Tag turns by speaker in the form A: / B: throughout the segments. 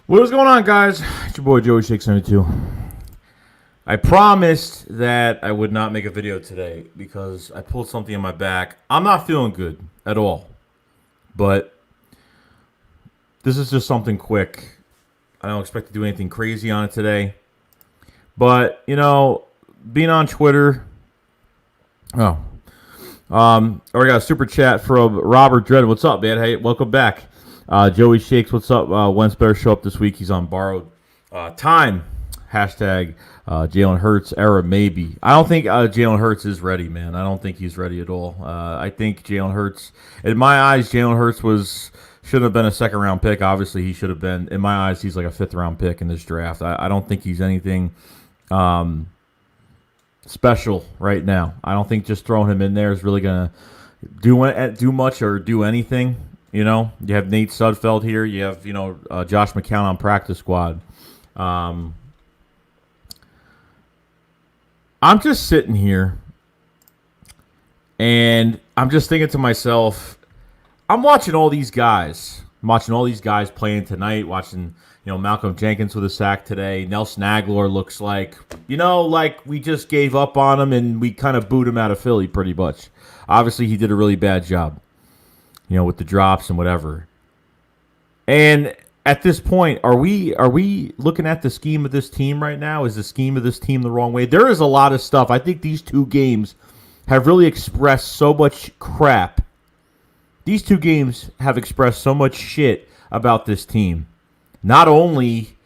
A: What is going on, guys? It's your boy Joey Shake72. I promised that I would not make a video today because I pulled something in my back. I'm not feeling good at all, but this is just something quick. I don't expect to do anything crazy on it today, but you know, being on Twitter. We got a super chat from Robert Dredd. What's up, man? Hey, welcome back. Joey Shakes, what's up? Wentz better show up this week. He's on borrowed time. Hashtag Jalen Hurts era maybe. I don't think Jalen Hurts is ready, man. I don't think he's ready at all. I think Jalen Hurts, in my eyes, Jalen Hurts shouldn't have been a second-round pick. Obviously, he should have been. In my eyes, he's like a fifth-round pick in this draft. I don't think he's anything special right now. I don't think just throwing him in there is really going to do much or do anything. You know, you have Nate Sudfeld here. You have, Josh McCown on practice squad. I'm just sitting here, and I'm just thinking to myself, I'm watching all these guys. I'm watching all these guys playing tonight, watching, Malcolm Jenkins with a sack today. Nelson Aguilar looks like we just gave up on him, and we kind of booed him out of Philly pretty much. Obviously, he did a really bad job. With the drops and whatever. And at this point, are we looking at the scheme of this team right now? Is the scheme of this team the wrong way? There is a lot of stuff. I think these two games have really expressed so much crap. These two games have expressed so much shit about this team. Not only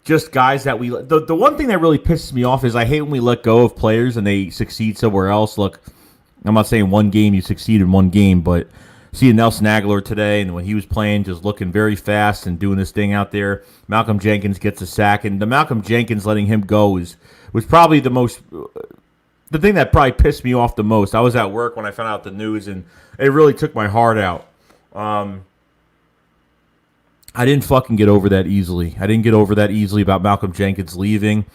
A: just guys that we... The one thing that really pisses me off is I hate when we let go of players and they succeed somewhere else. Look, I'm not saying one game you succeed in one game, but... Seeing Nelson Aguilar today, and when he was playing, just looking very fast and doing this thing out there. Malcolm Jenkins gets a sack, and the Malcolm Jenkins letting him go was probably the thing that probably pissed me off the most. I was at work when I found out the news, and it really took my heart out. I didn't fucking get over that easily. I didn't get over that easily about Malcolm Jenkins leaving,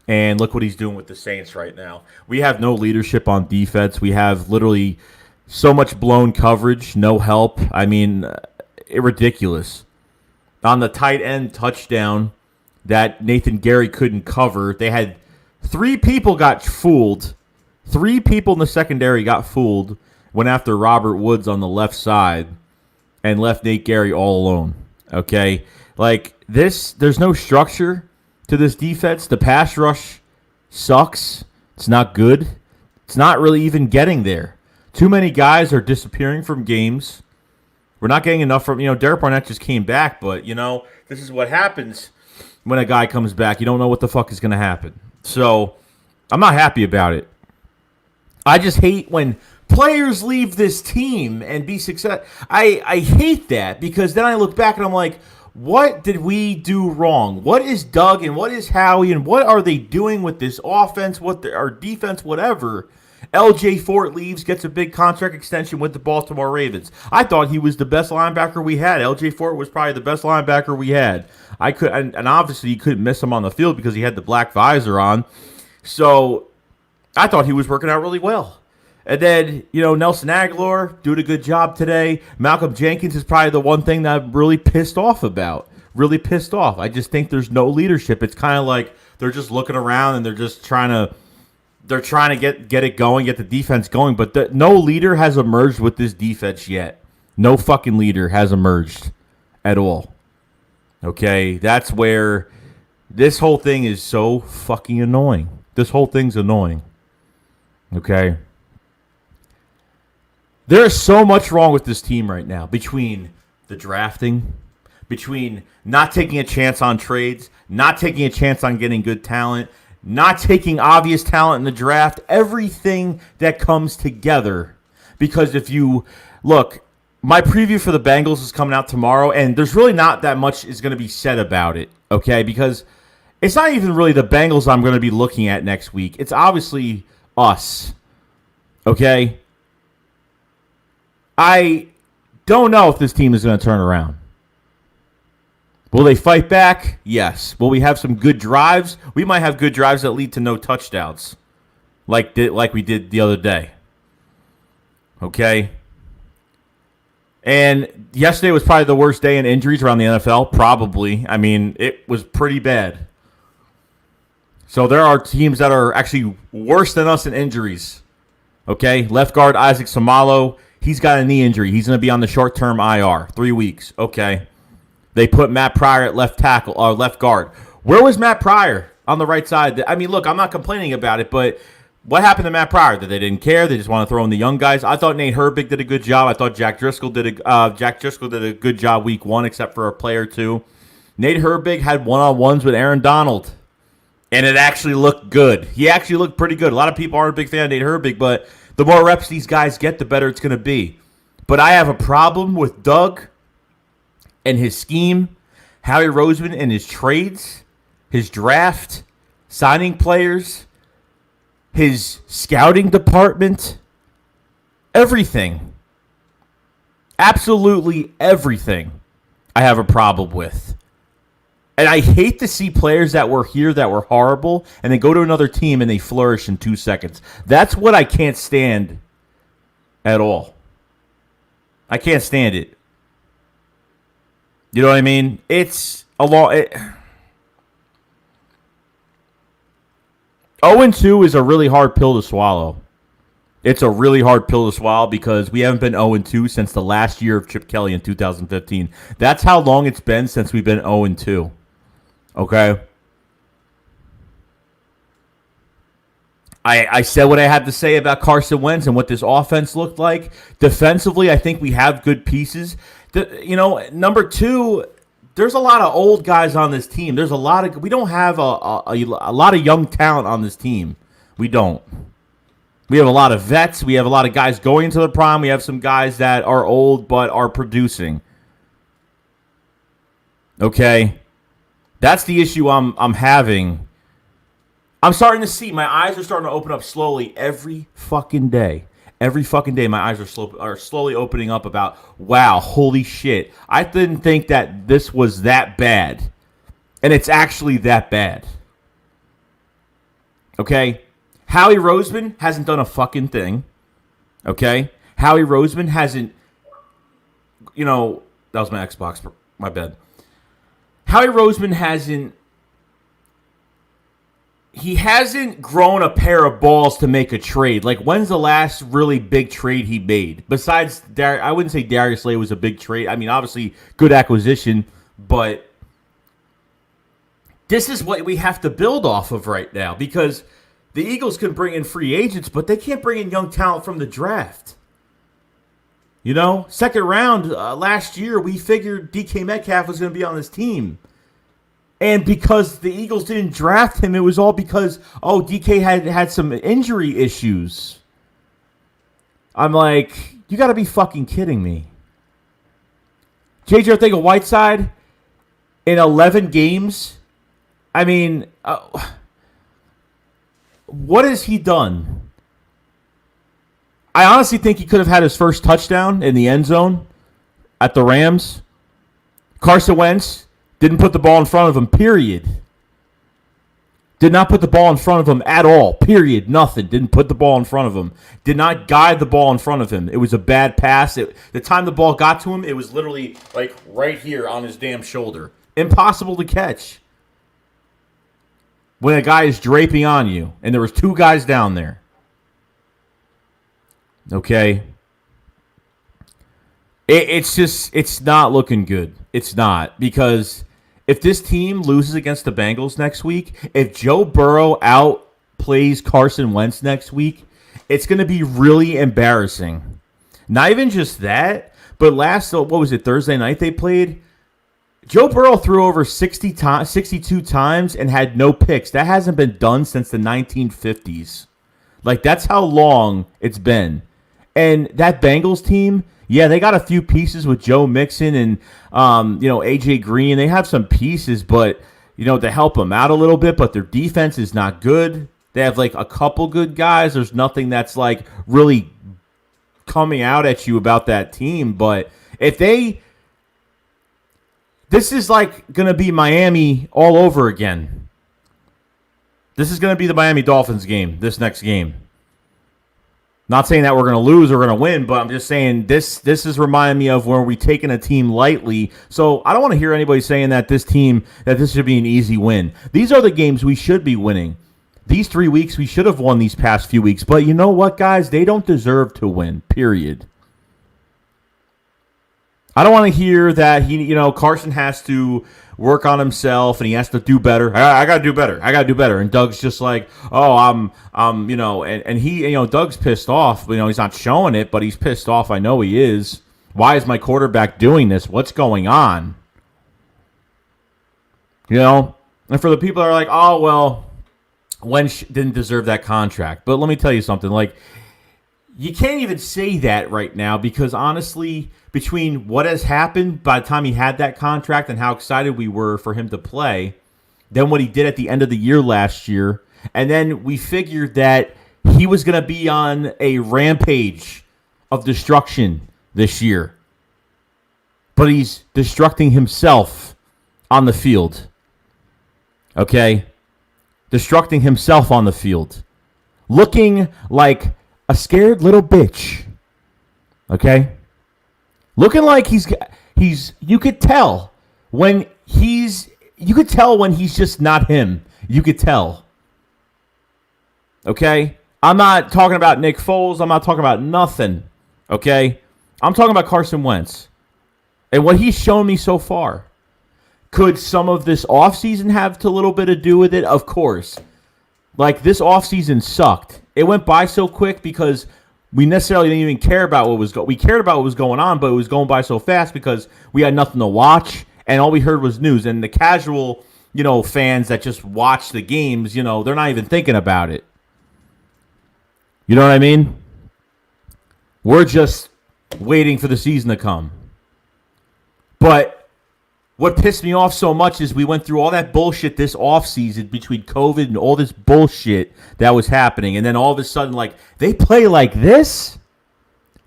A: and look what he's doing with the Saints right now. We have no leadership on defense. We have literally... so much blown coverage, no help. I mean, ridiculous. On the tight end touchdown that Nathan Gary couldn't cover, they had three people got fooled. Three people in the secondary got fooled, went after Robert Woods on the left side, and left Nate Gary all alone. Okay? Like, there's no structure to this defense. The pass rush sucks. It's not good. It's not really even getting there. Too many guys are disappearing from games. We're not getting enough from, Derek Barnett just came back, but, this is what happens when a guy comes back. You don't know what the fuck is going to happen. So, I'm not happy about it. I just hate when players leave this team and be successful. I hate that because then I look back and I'm like, what did we do wrong? What is Doug and what is Howie and what are they doing with this offense, our defense, whatever? LJ Fort leaves, gets a big contract extension with the Baltimore Ravens. I thought he was the best linebacker we had. LJ Fort was probably the best linebacker we had. And obviously you couldn't miss him on the field because he had the black visor on. So I thought he was working out really well. And then, Nelson Aguilar doing a good job today. Malcolm Jenkins is probably the one thing that I'm really pissed off about. Really pissed off. I just think there's no leadership. It's kind of like they're just looking around and they're just trying to get it going, get the defense going, but no leader has emerged with this defense yet. No fucking leader has emerged at all. Okay? That's where this whole thing is so fucking annoying. This whole thing's annoying. Okay? There is so much wrong with this team right now between the drafting, between not taking a chance on trades, not taking a chance on getting good talent, not taking obvious talent in the draft, everything that comes together. Because if you look, my preview for the Bengals is coming out tomorrow, and there's really not that much is going to be said about it, okay? Because it's not even really the Bengals I'm going to be looking at next week. It's obviously us, okay? I don't know if this team is going to turn around. Will they fight back? Yes. Will we have some good drives? We might have good drives that lead to no touchdowns, like we did the other day. Okay? And yesterday was probably the worst day in injuries around the NFL. Probably. I mean, it was pretty bad. So there are teams that are actually worse than us in injuries. Okay? Left guard Isaac Samalo, he's got a knee injury. He's going to be on the short-term IR, 3 weeks. Okay. They put Matt Pryor at left tackle or left guard. Where was Matt Pryor on the right side? I mean, look, I'm not complaining about it, but what happened to Matt Pryor? That they didn't care. They just want to throw in the young guys. I thought Nate Herbig did a good job. I thought Jack Driscoll did a good job week 1, except for a play or two. Nate Herbig had one-on-ones with Aaron Donald, and it actually looked good. He actually looked pretty good. A lot of people aren't a big fan of Nate Herbig, but the more reps these guys get, the better it's going to be. But I have a problem with Doug and his scheme, Howie Roseman and his trades, his draft, signing players, his scouting department, everything. Absolutely everything I have a problem with. And I hate to see players that were here that were horrible and then go to another team and they flourish in 2 seconds. That's what I can't stand at all. I can't stand it. You know what I mean? It's a lot. 0-2 is a really hard pill to swallow. It's a really hard pill to swallow because we haven't been 0-2 since the last year of Chip Kelly in 2015. That's how long it's been since we've been 0-2. Okay? I said what I had to say about Carson Wentz and what this offense looked like. Defensively, I think we have good pieces. Number 2, there's a lot of old guys on this team. We don't have a lot of young talent on this team. We don't. We have a lot of vets. We have a lot of guys going into the prime. We have some guys that are old but are producing. Okay? That's the issue I'm having. I'm starting to see. My eyes are starting to open up slowly every fucking day. Every fucking day, my eyes are slowly opening up about, wow, holy shit. I didn't think that this was that bad. And it's actually that bad. Okay? Howie Roseman hasn't done a fucking thing. Okay? Howie Roseman hasn't, that was my Xbox, my bad. Howie Roseman hasn't grown a pair of balls to make a trade. Like, when's the last really big trade he made? Besides, I wouldn't say Darius Slay was a big trade. I mean, obviously, good acquisition, but this is what we have to build off of right now because the Eagles can bring in free agents, but they can't bring in young talent from the draft. Second round last year, we figured DK Metcalf was going to be on this team. And because the Eagles didn't draft him, it was all because, DK had some injury issues. I'm like, you got to be fucking kidding me. J.J. Arcega-Whiteside in 11 games? I mean, what has he done? I honestly think he could have had his first touchdown in the end zone at the Rams. Carson Wentz didn't put the ball in front of him, period. Did not put the ball in front of him at all, period. Nothing. Didn't put the ball in front of him. Did not guide the ball in front of him. It was a bad pass. The time the ball got to him, it was literally like right here on his damn shoulder. Impossible to catch. When a guy is draping on you, and there was 2 guys down there. Okay? It's not looking good. It's not. Because if this team loses against the Bengals next week, if Joe Burrow outplays Carson Wentz next week, it's going to be really embarrassing. Not even just that, but Thursday night they played? Joe Burrow threw over 62 times and had no picks. That hasn't been done since the 1950s. Like, that's how long it's been. And that Bengals team, yeah, they got a few pieces with Joe Mixon and, AJ Green. They have some pieces, but, to help them out a little bit. But their defense is not good. They have, like, a couple good guys. There's nothing that's, like, really coming out at you about that team. But if this is, like, going to be Miami all over again. This is going to be the Miami Dolphins game, this next game. Not saying that we're going to lose or we're going to win, but I'm just saying this is reminding me of where we taking a team lightly. So I don't want to hear anybody saying that this should be an easy win. These are the games we should be winning. These 3 weeks, we should have won these past few weeks. But you know what, guys? They don't deserve to win, period. I don't want to hear that Carson has to work on himself and he has to do better. I got to do better. I got to do better. And Doug's just like, oh, and he, Doug's pissed off. He's not showing it, but he's pissed off. I know he is. Why is my quarterback doing this? What's going on? And for the people that are like, oh, well, Wentz didn't deserve that contract. But let me tell you something. Like, you can't even say that right now because honestly, between what has happened by the time he had that contract and how excited we were for him to play, then what he did at the end of the year last year, and then we figured that he was going to be on a rampage of destruction this year. But he's destructing himself on the field. Okay? Destructing himself on the field. Looking like a scared little bitch. Okay? Looking like he's you could tell when he's just not him. You could tell. Okay? I'm not talking about Nick Foles. I'm not talking about nothing. Okay? I'm talking about Carson Wentz. And what he's shown me so far. Could some of this offseason have a little bit to do with it? Of course. Like, this offseason sucked. It went by so quick because we necessarily didn't even care about what was going on. We cared about what was going on, but it was going by so fast because we had nothing to watch, and all we heard was news. And the casual, fans that just watch the games, they're not even thinking about it. You know what I mean? We're just waiting for the season to come. But what pissed me off so much is we went through all that bullshit this offseason between COVID and all this bullshit that was happening. And then all of a sudden, like, they play like this?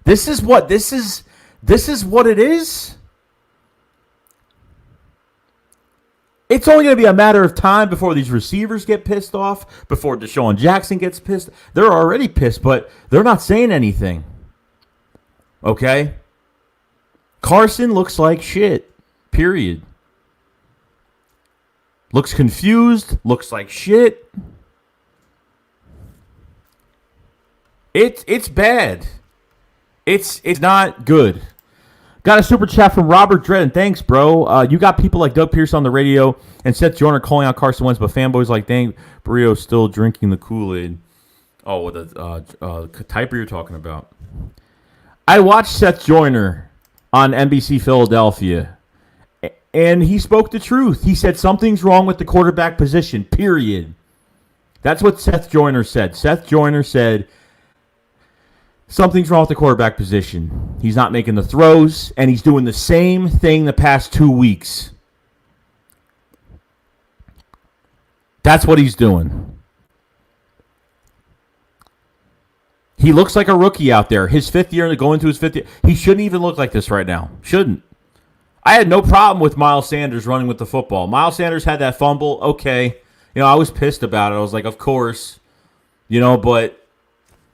A: This is what it is? It's only going to be a matter of time before these receivers get pissed off, before Deshaun Jackson gets pissed. They're already pissed, but they're not saying anything. Okay? Carson looks like shit. Period. Looks confused. Looks like shit. It's bad. It's not good. Got a super chat from Robert Dredden. Thanks, bro. You got people like Doug Pierce on the radio and Seth Joyner calling out Carson Wentz, but fanboys like, dang, Burrio's still drinking the Kool-Aid. Oh, what the type you're talking about? I watched Seth Joyner on NBC Philadelphia. And he spoke the truth. He said something's wrong with the quarterback position, period. That's what Seth Joyner said. Seth Joyner said something's wrong with the quarterback position. He's not making the throws, and he's doing the same thing the past 2 weeks. That's what he's doing. He looks like a rookie out there. His fifth year, going into his fifth year. He shouldn't even look like this right now. Shouldn't. I had no problem with Miles Sanders running with the football. Miles Sanders had that fumble. Okay. I was pissed about it. I was like, of course. But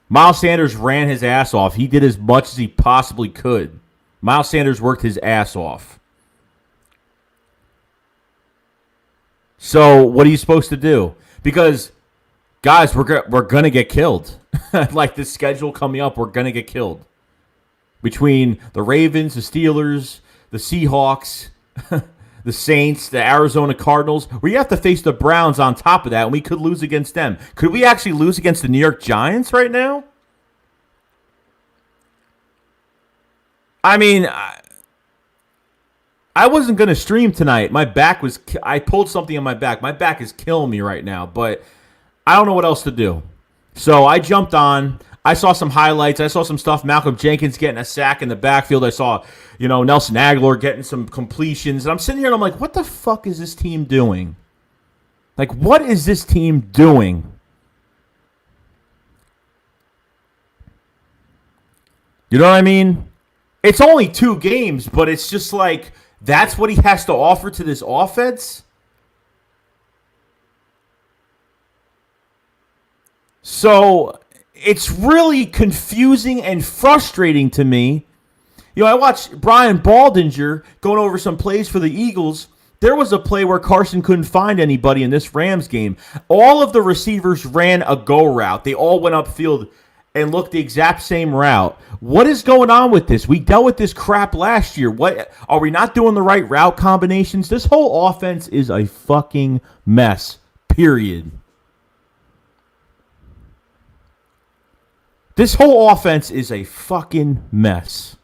A: Miles Sanders ran his ass off. He did as much as he possibly could. Miles Sanders worked his ass off. So what are you supposed to do? Because, guys, we're going to get killed. Like this schedule coming up, we're going to get killed. Between the Ravens, the Steelers, the Seahawks, the Saints, the Arizona Cardinals. We have to face the Browns on top of that, and we could lose against them. Could we actually lose against the New York Giants right now? I mean, I wasn't going to stream tonight. My back was... I pulled something on my back. My back is killing me right now, but I don't know what else to do. So I jumped on. I saw some highlights. I saw some stuff. Malcolm Jenkins getting a sack in the backfield. I saw, Nelson Aguilar getting some completions. And I'm sitting here and I'm like, what the fuck is this team doing? Like, what is this team doing? You know what I mean? It's only 2 games, but it's just like, that's what he has to offer to this offense? So... it's really confusing and frustrating to me. I watched Brian Baldinger going over some plays for the Eagles. There was a play where Carson couldn't find anybody in this Rams game. All of the receivers ran a go route. They all went upfield and looked the exact same route. What is going on with this? We dealt with this crap last year. What are we not doing the right route combinations? This whole offense is a fucking mess. Period. This whole offense is a fucking mess.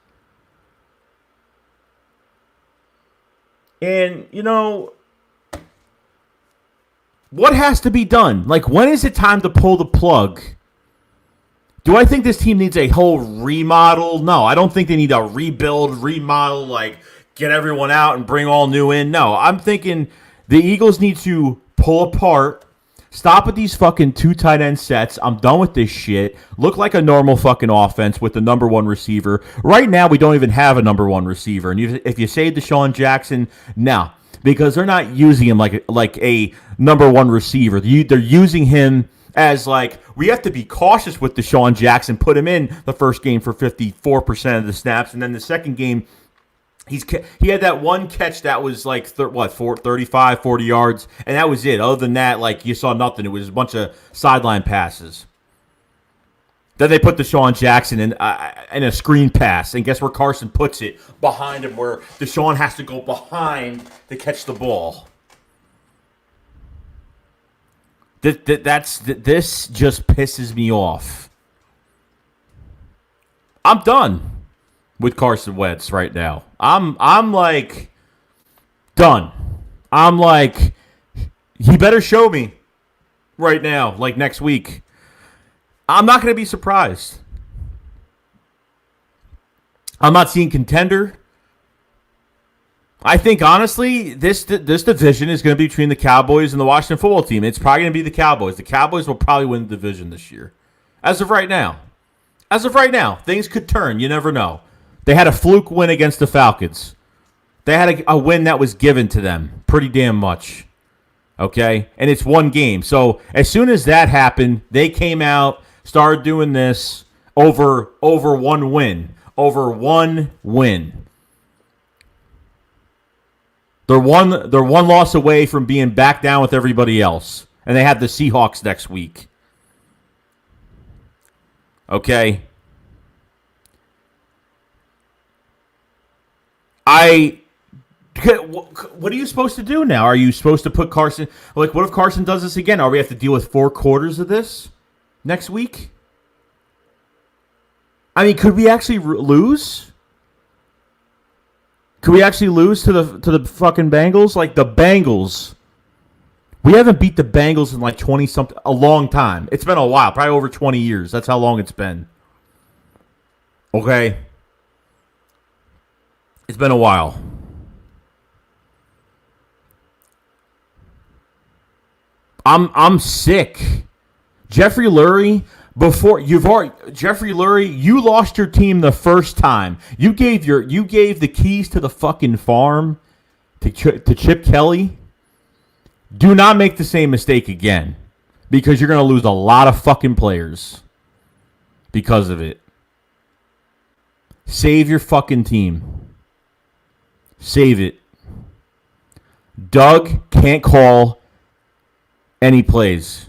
A: And, what has to be done? Like, when is it time to pull the plug? Do I think this team needs a whole remodel? No, I don't think they need a remodel, like get everyone out and bring all new in. No, I'm thinking the Eagles need to pull apart, stop with these fucking 2 tight end sets. I'm done with this shit. Look like a normal fucking offense with the number 1 receiver. Right now, we don't even have a number 1 receiver. And if you say Deshaun Jackson, no, because they're not using him like a number 1 receiver. They're using him as we have to be cautious with Deshaun Jackson. Put him in the first game for 54% of the snaps, and then the second game, he had that one catch that was 35, 40 yards, and that was it. Other than that, you saw nothing. It was a bunch of sideline passes. Then they put Deshaun Jackson in a screen pass, and guess where Carson puts it? Behind him, where Deshaun has to go behind to catch the ball. This just pisses me off. I'm done with Carson Wentz right now. I'm done. He better show me right now, next week. I'm not going to be surprised. I'm not seeing contender. I think, honestly, this division is going to be between the Cowboys and the Washington football team. It's probably going to be the Cowboys. The Cowboys will probably win the division this year. As of right now. Things could turn. You never know. They had a fluke win against the Falcons. They had a win that was given to them pretty damn much. Okay? And it's one game. So as soon as that happened, they came out, started doing this over one win. Over one win. They're one loss away from being back down with everybody else. And they have the Seahawks next week. Okay? What are you supposed to do now? Are you supposed to put Carson... what if Carson does this again? Are we have to deal with 4 quarters of this next week? I mean, could we actually lose? Could we actually lose to the fucking Bengals? The Bengals. We haven't beat the Bengals in 20-something, a long time. It's been a while, probably over 20 years. That's how long it's been. Okay? It's been a while. I'm sick. Jeffrey Lurie... Jeffrey Lurie, you lost your team the first time. You gave the keys to the fucking farm to Chip Kelly. Do not make the same mistake again, because you're going to lose a lot of fucking players because of it. Save your fucking team. Save it. Doug can't call any plays.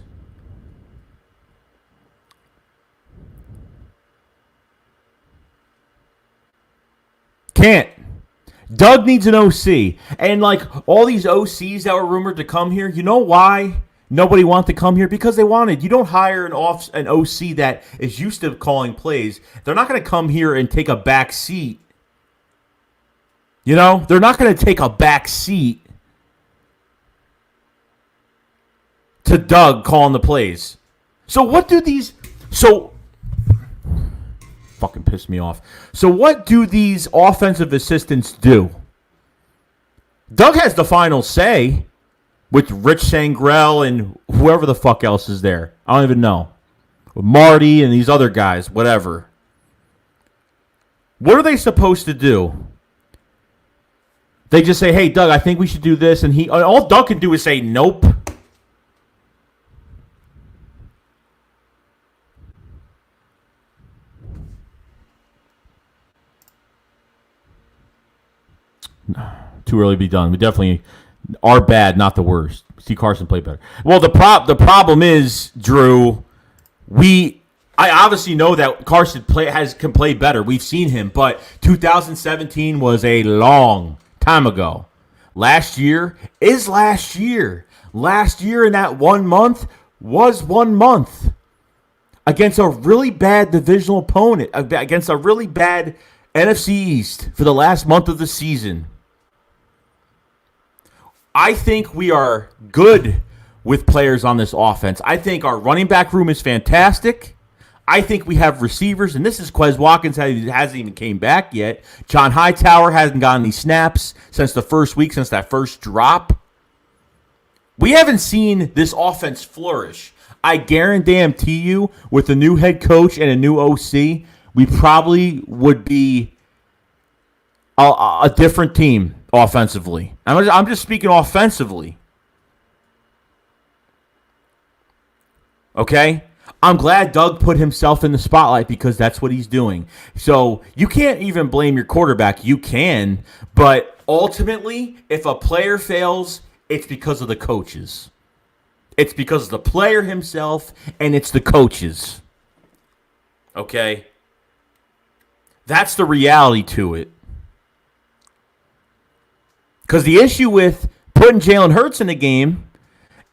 A: Can't. Doug needs an OC. And all these OCs that were rumored to come here, you know why nobody wanted to come here? Because they wanted. You don't hire an OC that is used to calling plays. They're not going to come here and take a back seat. They're not going to take a back seat to Doug calling the plays. So what do these... fucking pissed me off. So what do these offensive assistants do? Doug has the final say with Rich Sangrell and whoever the fuck else is there. I don't even know. Marty and these other guys, whatever. What are they supposed to do? They just say, hey, Doug, I think we should do this. And all Doug can do is say, nope. Too early to be done. We definitely are bad, not the worst. See Carson play better. Well, the problem is, Drew, I obviously know that Carson can play better. We've seen him, but 2017 was a long time ago. Last year is last year. Last year in that 1 month was 1 month against a really bad divisional opponent, against a really bad NFC East for the last month of the season. I think we are good with players on this offense. I think our running back room is fantastic. I think we have receivers, and this is Quez Watkins hasn't even came back yet. John Hightower hasn't gotten any snaps since the first week, since that first drop. We haven't seen this offense flourish. I guarantee you, with a new head coach and a new OC, we probably would be a different team offensively. I'm just speaking offensively. Okay? I'm glad Doug put himself in the spotlight because that's what he's doing. So you can't even blame your quarterback. You can, but ultimately, if a player fails, it's because of the coaches. It's because of the player himself, and it's the coaches. Okay? That's the reality to it. Because the issue with putting Jalen Hurts in a game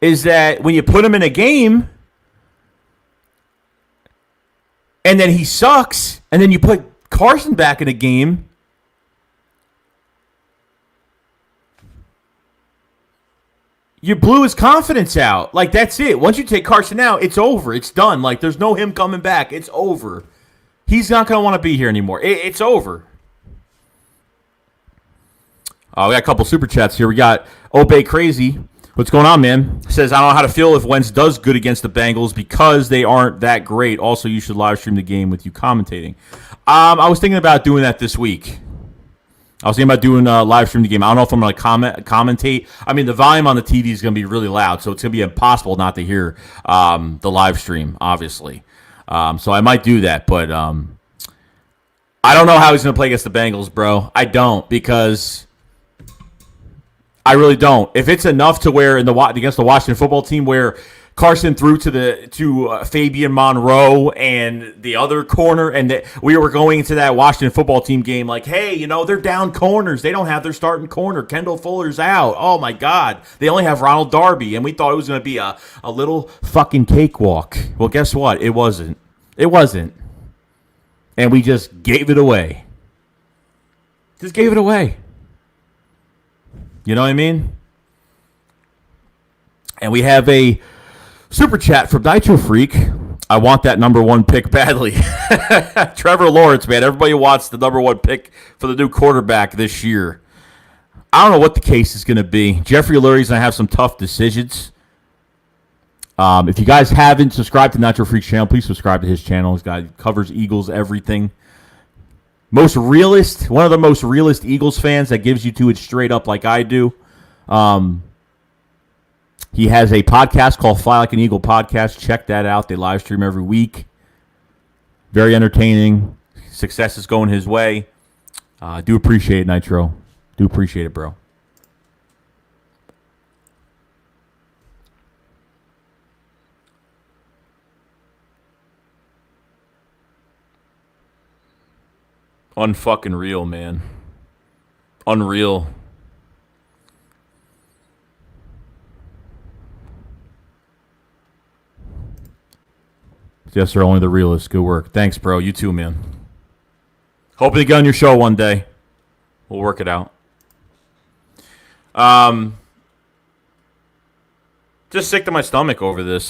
A: is that when you put him in a game and then he sucks, and then you put Carson back in a game, you blew his confidence out. Like, that's it. Once you take Carson out, it's over. It's done. Like, there's no him coming back. It's over. He's not going to want to be here anymore. It's over. We got a couple super chats here. We got Obey Crazy. What's going on, man? Says, I don't know how to feel if Wentz does good against the Bengals because they aren't that great. Also, you should live stream the game with you commentating. I was thinking about doing that this week. I was thinking about doing live stream the game. I don't know if I'm going to commentate. I mean, the volume on the TV is going to be really loud, so it's going to be impossible not to hear the live stream, obviously. So I might do that, but I don't know how he's going to play against the Bengals, bro. I don't, because I really don't. If it's enough to where against the Washington football team where Carson threw to Fabian Monroe and the other corner, and we were going into that Washington football team game like, hey, they're down corners. They don't have their starting corner. Kendall Fuller's out. Oh, my God. They only have Ronald Darby, and we thought it was going to be a little fucking cakewalk. Well, guess what? It wasn't. It wasn't. And we just gave it away. Just gave it away. You know what I mean? And we have a super chat from Nitro Freak. I want that number one pick badly. Trevor Lawrence, man. Everybody wants the number one pick for the new quarterback this year. I don't know what the case is going to be. Jeffrey Lurie's going to have some tough decisions. If you guys haven't subscribed to Nitro Freak's channel, please subscribe to his channel. He covers Eagles everything. One of the most realist Eagles fans that gives you to it straight up like I do. He has a podcast called Fly Like an Eagle Podcast. Check that out. They live stream every week. Very entertaining. Success is going his way. Do appreciate it, Nitro. Do appreciate it, bro. Unfucking real, man. Unreal. Yes, sir. Only the realest. Good work. Thanks, bro. You too, man. Hoping to get on your show one day. We'll work it out. Just sick to my stomach over this.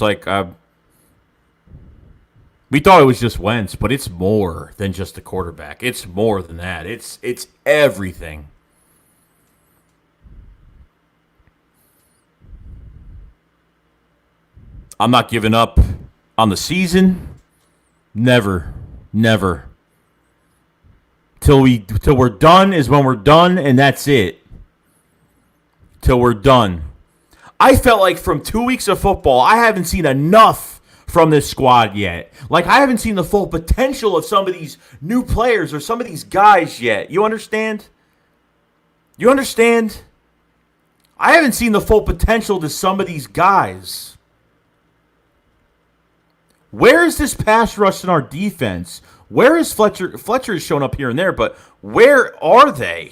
A: We thought it was just Wentz, but it's more than just the quarterback. It's more than that. It's everything. I'm not giving up on the season. Never. Till we're done is when we're done, and that's it. Till we're done. I felt like from 2 weeks of football, I haven't seen enough from this squad yet. Like, I haven't seen the full potential of some of these new players or some of these guys yet. You understand? You understand? I haven't seen the full potential to some of these guys. Where is this pass rush in our defense? Where is Fletcher? Fletcher has shown up here and there, but where are they?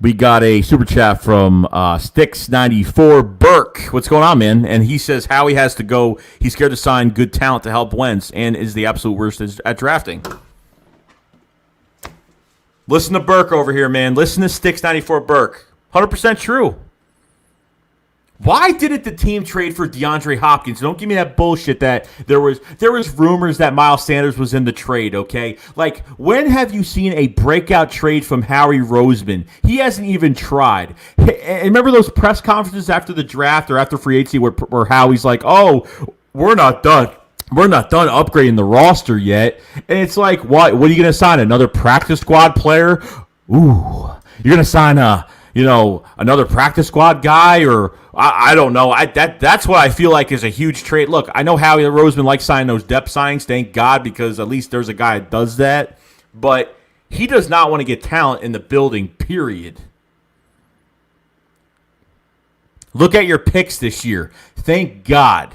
A: We got a super chat from Sticks94 Burke. What's going on, man? And he says Howie has to go. He's scared to sign good talent to help Wentz and is the absolute worst at drafting. Listen to Burke over here, man. Listen to Sticks94 Burke. 100% true. Why didn't the team trade for DeAndre Hopkins? Don't give me that bullshit that there was rumors that Miles Sanders was in the trade, okay? Like, when have you seen a breakout trade from Howie Roseman? He hasn't even tried. And remember those press conferences after the draft or after free agency where Howie's like, oh, we're not done. We're not done upgrading the roster yet. And it's like, what are you going to sign? Another practice squad player? Ooh, you're going to sign another practice squad guy, or I don't know. That's what I feel like is a huge trade. Look, I know Howie Roseman likes signing those depth signings, thank God, because at least there's a guy that does that. But he does not want to get talent in the building, period. Look at your picks this year. Thank God.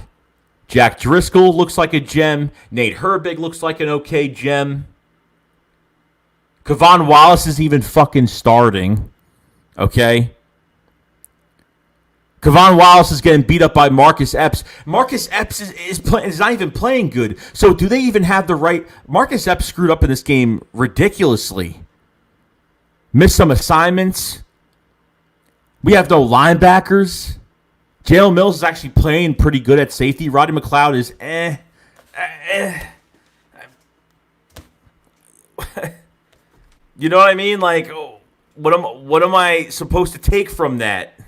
A: Jack Driscoll looks like a gem. Nate Herbig looks like an okay gem. Kevon Wallace is even fucking starting. Okay? Kevon Wallace is getting beat up by Marcus Epps. Marcus Epps is not even playing good. So do they even have the right... Marcus Epps screwed up in this game ridiculously. Missed some assignments. We have no linebackers. Jalen Mills is actually playing pretty good at safety. Roddy McLeod is You know what I mean? Like, what am I supposed to take from that?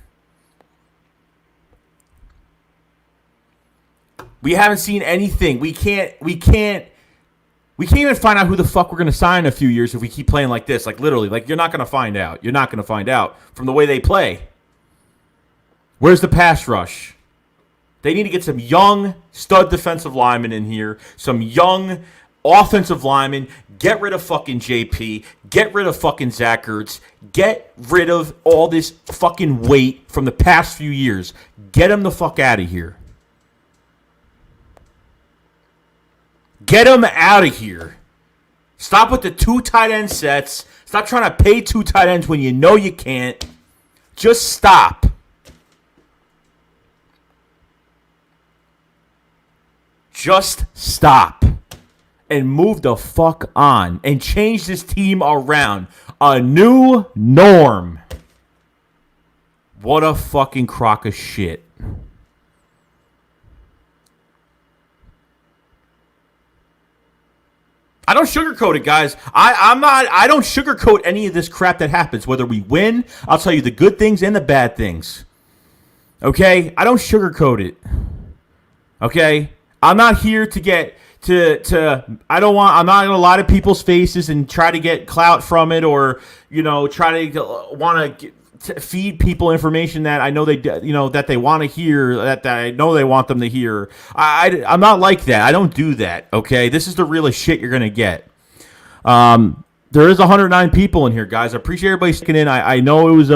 A: We haven't seen anything. We can't even find out who the fuck we're going to sign in a few years if we keep playing like this. Like, literally, like, you're not going to find out. You're not going to find out from the way they play. Where's the pass rush? They need to get some young stud defensive linemen in here, some young offensive linemen. Get rid of fucking JP. Get rid of fucking Zach Ertz. Get rid of all this fucking weight from the past few years. Get them the fuck out of here. Get them out of here. Stop with the 2 tight end sets. Stop trying to pay 2 tight ends when you know you can't. Just stop. Just stop and move the fuck on and change this team around. A new norm. What a fucking crock of shit. I don't sugarcoat it, guys. I don't sugarcoat any of this crap that happens. Whether we win, I'll tell you the good things and the bad things. Okay? I don't sugarcoat it. Okay? I'm not here to get I'm not going to lie to people's faces and try to get clout from it, or, try to want to feed people information that I know that they want to hear, that I know they want them to hear. I'm not like that. I don't do that. Okay. This is the realest shit you're going to get. There is 109 people in here, guys. I appreciate everybody sticking in. I know it was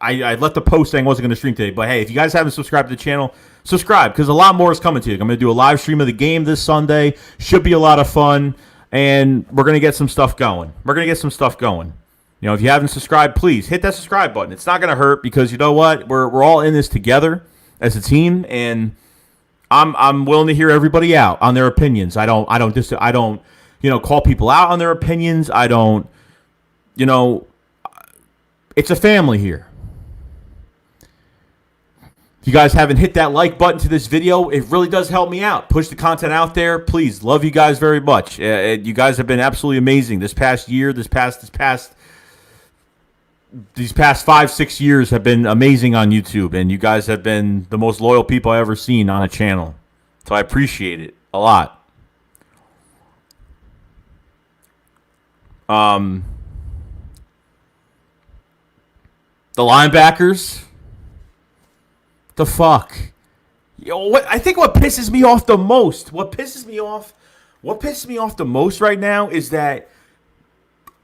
A: I left the post saying I wasn't going to stream today, but hey, if you guys haven't subscribed to the channel, subscribe, because a lot more is coming to you. I'm going to do a live stream of the game this Sunday. Should be a lot of fun, and we're going to get some stuff going. If you haven't subscribed, please hit that subscribe button. It's not going to hurt, because you know what? We're all in this together as a team, and I'm willing to hear everybody out on their opinions. I don't call people out on their opinions. I don't, it's a family here. If you guys haven't hit that like button to this video, it really does help me out. Push the content out there. Please. Love you guys very much. You guys have been absolutely amazing this past year. These past 5-6 years have been amazing on YouTube. And you guys have been the most loyal people I've ever seen on a channel. So I appreciate it a lot. The linebackers... The fuck? I think what pisses me off the most, what pisses me off What pisses me off the most right now is that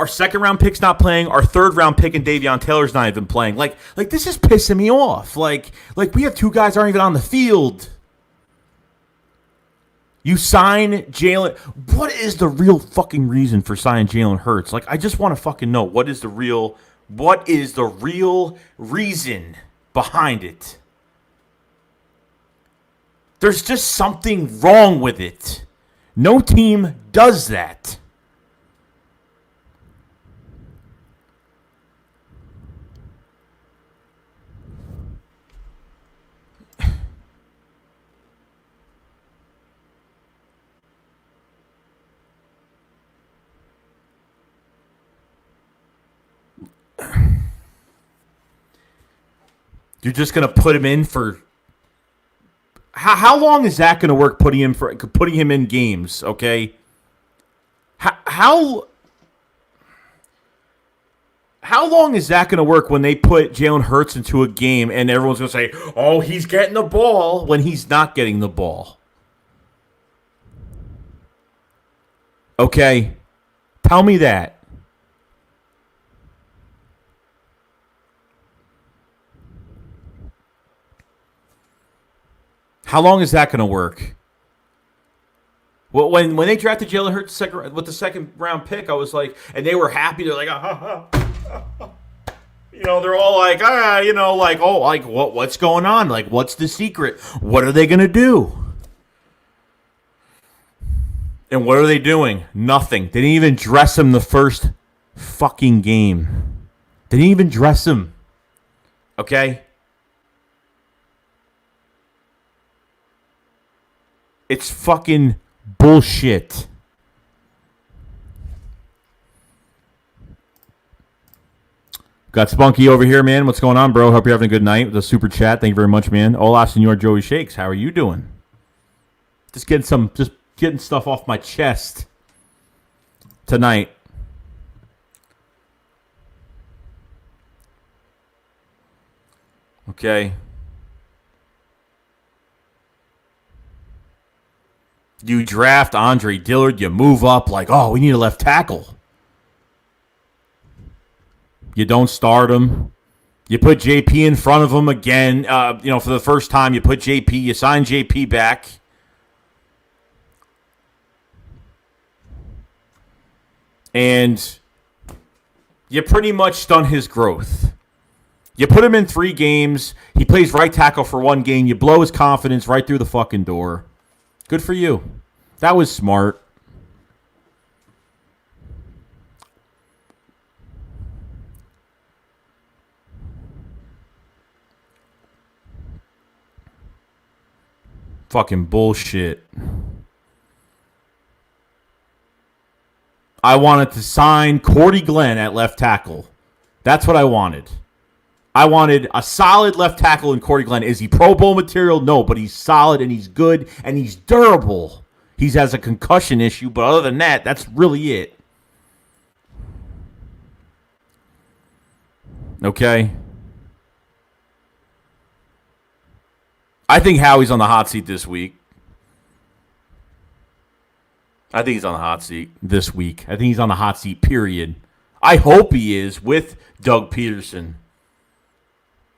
A: our second-round pick's not playing. Our third-round pick and Davion Taylor's not even playing. Like this is pissing me off. Like we have two guys aren't even on the field. You sign Jalen. What is the real fucking reason for signing Jalen Hurts? Like, I just want to fucking know what is the real reason behind it. There's just something wrong with it. No team does that. You're just gonna put him in for how long is that gonna work? Putting him in games, okay? How long is that gonna work when they put Jalen Hurts into a game and everyone's gonna say, "Oh, he's getting the ball," when he's not getting the ball? Okay, tell me that. How long is that going to work? Well, when they drafted Jalen Hurts with the second round pick, I was like, and they were happy. They're like, they're all like, what's going on? Like, what's the secret? What are they going to do? And what are they doing? Nothing. They didn't even dress him the first fucking game. They didn't even dress him. Okay? It's fucking bullshit. Got Spunky over here, man. What's going on, bro? Hope you're having a good night with the super chat. Thank you very much, man. Hola, Senor Joey Shakes. How are you doing? Just getting stuff off my chest tonight. Okay. You draft Andre Dillard, you move up like, oh, we need a left tackle. You don't start him. You put JP in front of him again. For the first time, you put JP, you sign JP back. And you pretty much stun his growth. You put him in 3 games. He plays right tackle for 1 game. You blow his confidence right through the fucking door. Good for you. That was smart. Fucking bullshit. I wanted to sign Cordy Glenn at left tackle. That's what I wanted. I wanted a solid left tackle in Cordy Glenn. Is he Pro Bowl material? No, but he's solid and he's good and he's durable. He has a concussion issue, but other than that, that's really it. Okay? I think Howie's on the hot seat this week. I think he's on the hot seat this week. I think he's on the hot seat, period. I hope he is with Doug Peterson.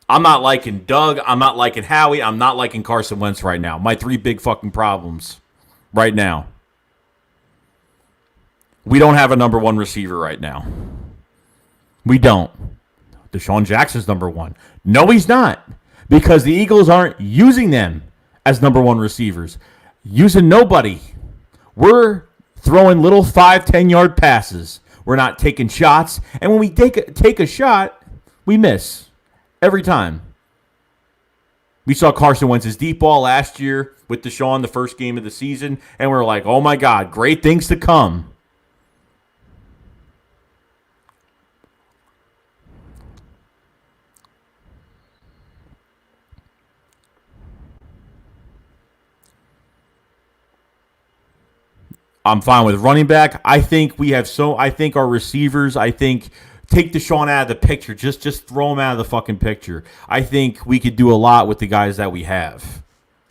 A: I'm not liking Doug. I'm not liking Howie. I'm not liking Carson Wentz right now. My 3 big fucking problems right now. We don't have a number 1 receiver right now. We don't. Deshaun Jackson's number 1. No, he's not. Because the Eagles aren't using them as number 1 receivers. Using nobody. We're throwing little 5-10 yard passes. We're not taking shots. And when we take a shot, we miss. Every time. We saw Carson Wentz's deep ball last year with Deshaun the first game of the season, and we're like, oh my God, great things to come. I'm fine with running back. I think our receivers, take Deshaun out of the picture. Just throw him out of the fucking picture. I think we could do a lot with the guys that we have.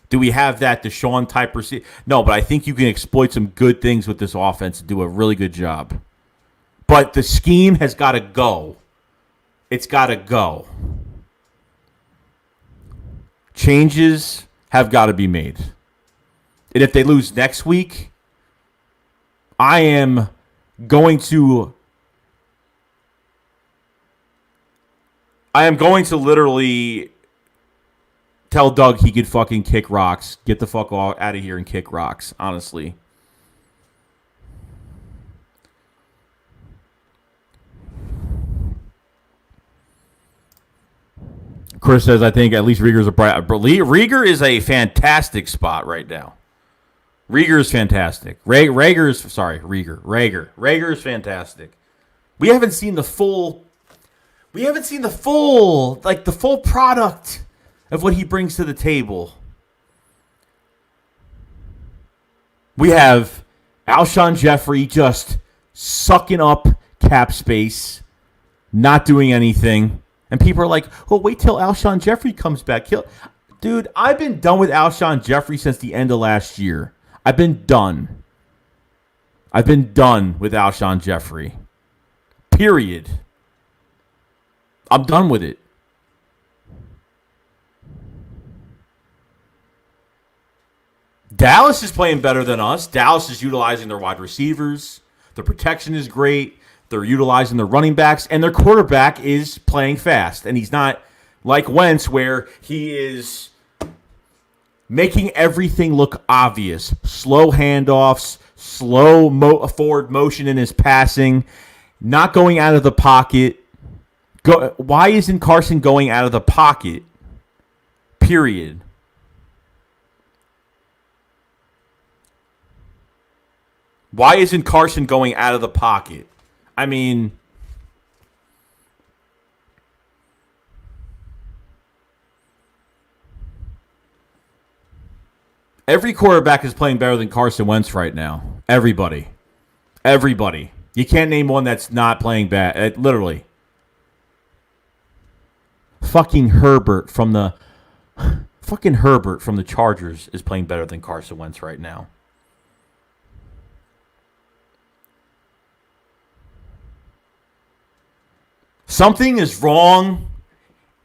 A: Do we have that Deshaun type receiver? No, but I think you can exploit some good things with this offense and do a really good job. But the scheme has got to go. It's got to go. Changes have got to be made. And if they lose next week, I am going to literally tell Doug he could fucking kick rocks. Get the fuck out of here and kick rocks, honestly. Chris says, I think at least Rieger's Rieger is a fantastic spot right now. Rieger is fantastic. Rager is fantastic. We haven't seen the full product of what he brings to the table. We have Alshon Jeffrey just sucking up cap space, not doing anything. And people are like, oh, wait till Alshon Jeffrey comes back. Dude, I've been done with Alshon Jeffrey since the end of last year. I've been done. I've been done with Alshon Jeffrey. Period. I'm done with it. Dallas is playing better than us. Dallas is utilizing their wide receivers. The protection is great. They're utilizing their running backs, and their quarterback is playing fast. And he's not like Wentz, where he is making everything look obvious. Slow handoffs, slow forward motion in his passing, not going out of the pocket. Why isn't Carson going out of the pocket? Period. Why isn't Carson going out of the pocket? I mean, every quarterback is playing better than Carson Wentz right now. Everybody. You can't name one that's not playing bad. Literally. Fucking Herbert from the Chargers is playing better than Carson Wentz right now. Something is wrong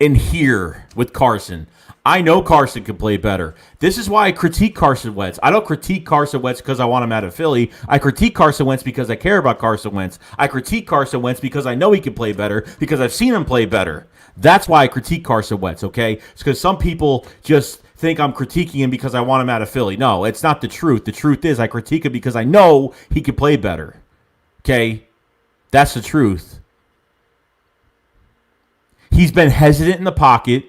A: in here with Carson. I know Carson can play better. This is why I critique Carson Wentz. I don't critique Carson Wentz because I want him out of Philly. I critique Carson Wentz because I care about Carson Wentz. I critique Carson Wentz because I know he can play better, because I've seen him play better. That's why I critique Carson Wentz, okay? It's because some people just think I'm critiquing him because I want him out of Philly. No, it's not the truth. The truth is I critique him because I know he can play better, okay? That's the truth. He's been hesitant in the pocket.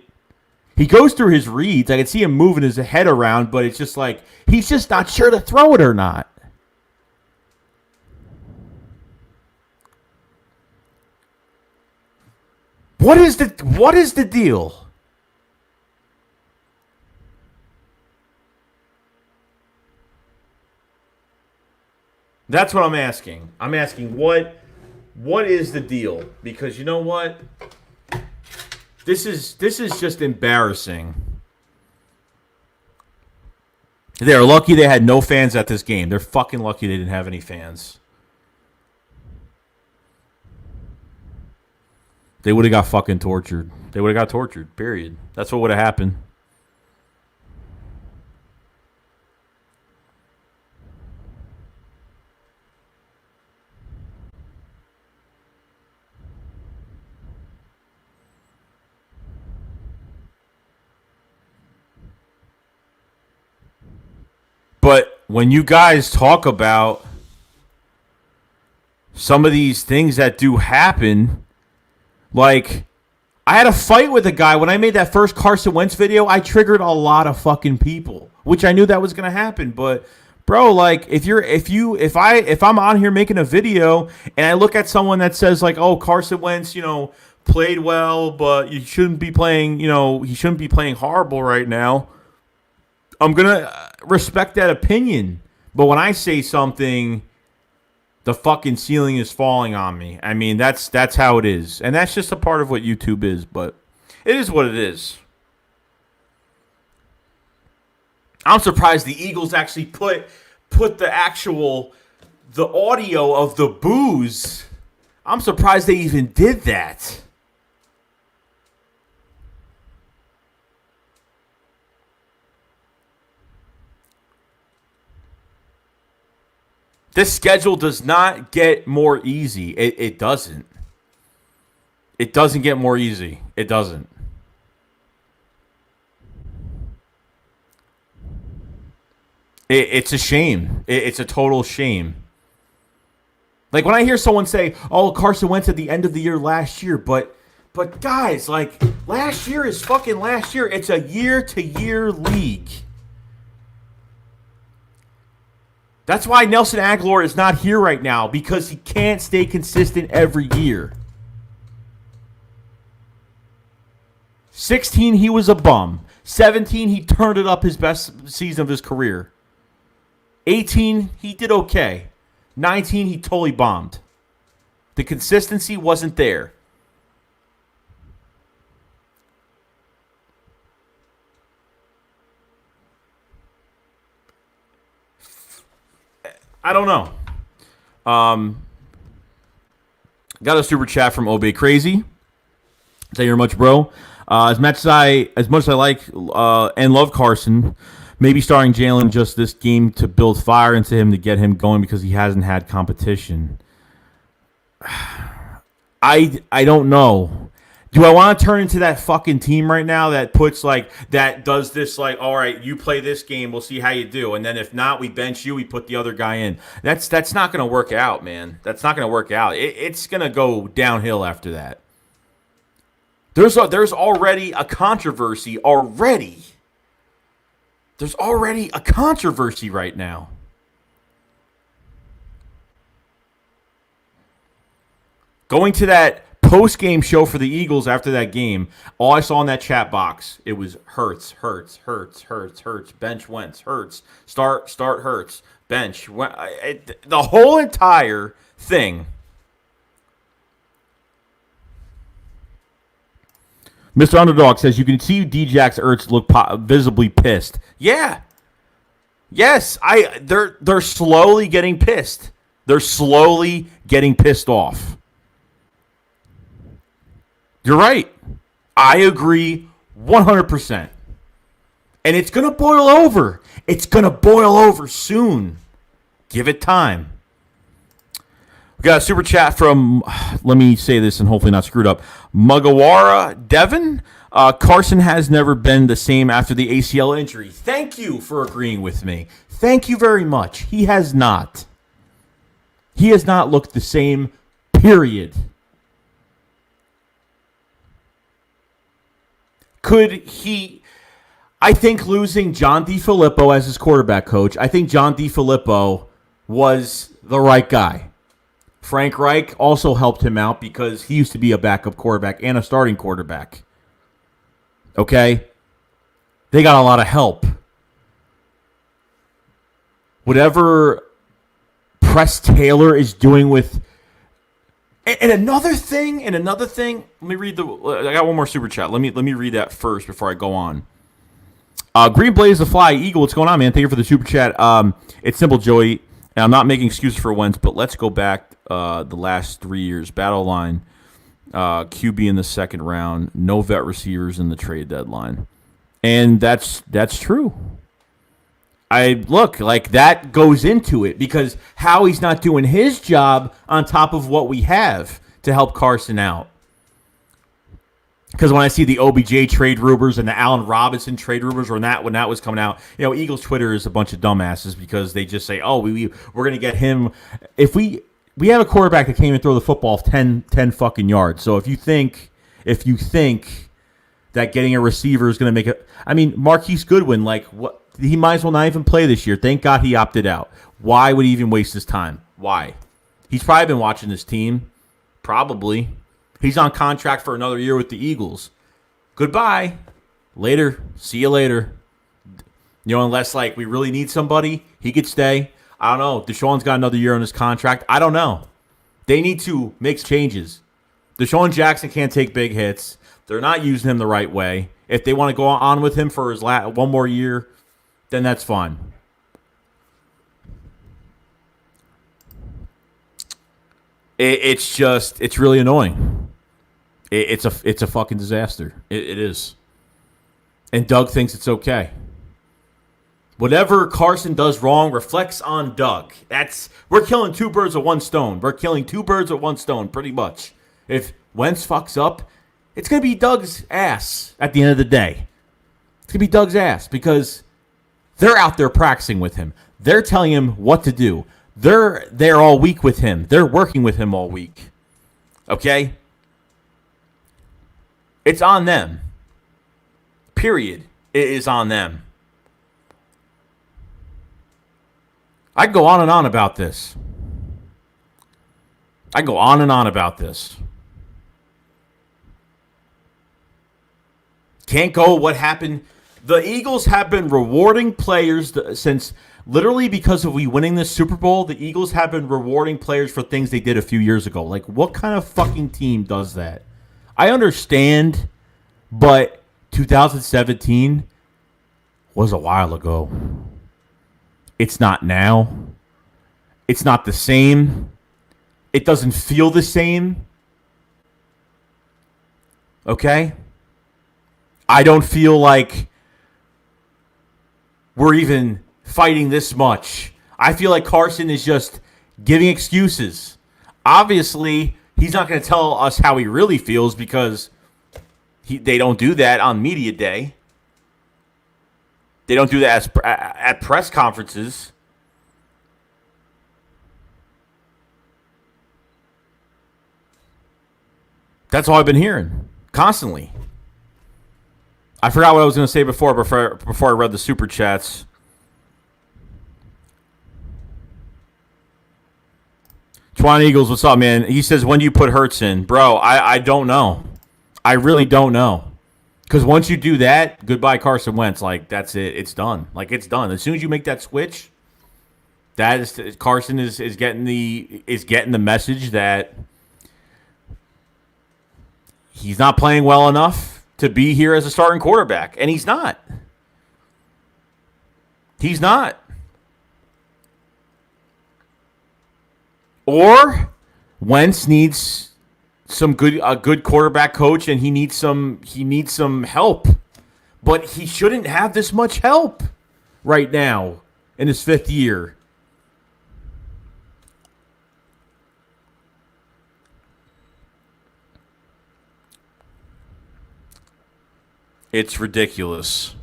A: He goes through his reads. I can see him moving his head around, but it's just like he's just not sure to throw it or not. What is the deal? That's what I'm asking. I'm asking what is the deal? Because you know what? This is just embarrassing. They're lucky they had no fans at this game. They're fucking lucky they didn't have any fans. They would have got fucking tortured. They would have got tortured, period. That's what would have happened. But when you guys talk about some of these things that do happen, like I had a fight with a guy when I made that first Carson Wentz video. I triggered a lot of fucking people, which I knew that was gonna happen. But bro, like if I'm on here making a video and I look at someone that says like, oh, Carson Wentz, played well, but you shouldn't be playing, he shouldn't be playing horrible right now, I'm going to respect that opinion. But when I say something, the fucking ceiling is falling on me. I mean, that's how it is. And that's just a part of what YouTube is, but it is what it is. I'm surprised the Eagles actually put the audio of the boos. I'm surprised they even did that. This schedule does not get more easy. It doesn't. It doesn't get more easy. It doesn't. It's a shame. It's a total shame. Like when I hear someone say, "Oh, Carson Wentz at the end of the year last year," but guys, like last year is fucking last year. It's a year-to-year league. That's why Nelson Aguilar is not here right now, because he can't stay consistent every year. 16, he was a bum. 17, he turned it up, his best season of his career. 18, he did okay. 19, he totally bombed. The consistency wasn't there. I don't know. Got a super chat from Obey Crazy. Thank you very much, bro. As much as I like and love Carson, maybe starting Jalen just this game to build fire into him to get him going because he hasn't had competition. I don't know. Do I want to turn into that fucking team right now that puts that does this all right, you play this game, we'll see how you do, and then if not, we bench you, we put the other guy in. That's not going to work out, man. That's not going to work out. It's going to go downhill after that. There's already a controversy already. There's already a controversy right now. Going to that post-game show for the Eagles after that game, all I saw in that chat box, it was Hurts, bench Wentz, Hurts, start Hurts, bench. The whole entire thing. Mr. Underdog says, you can see D-Jax Ertz look visibly pissed. Yeah. Yes, they're slowly getting pissed. They're slowly getting pissed off. You're right. I agree 100%. And it's going to boil over. It's going to boil over soon. Give it time. We got a super chat from, let me say this and hopefully not screwed up, Mugawara Devon. Carson has never been the same after the ACL injury. Thank you for agreeing with me. Thank you very much. He has not. He has not looked the same, period. Could he... I think losing John DeFilippo as his quarterback coach, I think John DeFilippo was the right guy. Frank Reich also helped him out because he used to be a backup quarterback and a starting quarterback. Okay? They got a lot of help. Whatever Press Taylor is doing with... And another thing, let me read I got one more super chat. Let me read that first before I go on. Green Blaze the Fly, Eagle, what's going on, man? Thank you for the super chat. It's simple, Joey. And I'm not making excuses for Wentz, but let's go back the last 3 years. Battle line, QB in the second round, no vet receivers in the trade deadline. And that's true. That goes into it because Howie's not doing his job on top of what we have to help Carson out. Because when I see the OBJ trade rumors and the Allen Robinson trade rumors when that was coming out, Eagles Twitter is a bunch of dumbasses because they just say, oh, we're going to get him. If we have a quarterback that can't even throw the football 10 fucking yards. So if you think that getting a receiver is going to make it, Marquise Goodwin, what? He might as well not even play this year. Thank God he opted out. Why would he even waste his time? Why? He's probably been watching this team. Probably. He's on contract for another year with the Eagles. Goodbye. Later. See you later. Unless, we really need somebody, he could stay. I don't know. Deshaun's got another year on his contract. I don't know. They need to make changes. Deshaun Jackson can't take big hits. They're not using him the right way. If they want to go on with him for his one more year, then that's fine. It's really annoying. It's a fucking disaster. It is. And Doug thinks it's okay. Whatever Carson does wrong reflects on Doug. We're killing two birds with one stone. We're killing two birds with one stone, pretty much. If Wentz fucks up, it's going to be Doug's ass at the end of the day. It's going to be Doug's ass because they're out there practicing with him. They're telling him what to do. They're there all week with him. They're working with him all week. Okay? It's on them. Period. It is on them. I can go on and on about this. Can't go what happened. The Eagles have been rewarding players since literally because of we winning this Super Bowl. The Eagles have been rewarding players for things they did a few years ago. Like, what kind of fucking team does that? I understand, but 2017 was a while ago. It's not now. It's not the same. It doesn't feel the same. Okay? I don't feel like we're even fighting this much. I feel like Carson is just giving excuses. Obviously, he's not going to tell us how he really feels because they don't do that on media day. They don't do that at press conferences. That's all I've been hearing constantly. I forgot what I was going to say before I read the super chats. Twan Eagles, what's up, man? He says, when do you put Hurts in? Bro, I don't know. I really don't know. Because once you do that, goodbye Carson Wentz. Like, that's it. It's done. Like, it's done. As soon as you make that switch, Carson is getting the message that he's not playing well enough to be here as a starting quarterback. And he's not. He's not. Or Wentz needs a good quarterback coach, and he needs some help. But he shouldn't have this much help right now in his fifth year. It's ridiculous.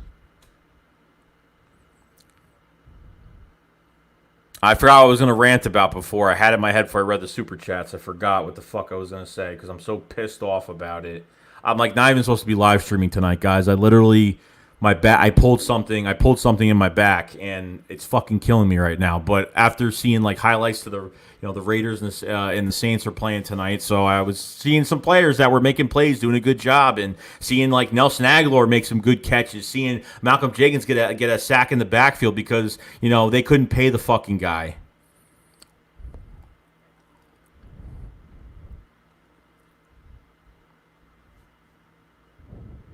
A: I forgot what I was going to rant about before. I had it in my head before I read the super chats. I forgot what the fuck I was going to say because I'm so pissed off about it. I'm like not even supposed to be live streaming tonight, guys. I literally I pulled something in my back and it's fucking killing me right now. But after seeing like highlights to the Raiders and the Saints are playing tonight, so I was seeing some players that were making plays, doing a good job, and seeing like Nelson Aguilar make some good catches, seeing Malcolm Jenkins get a sack in the backfield because they couldn't pay the fucking guy.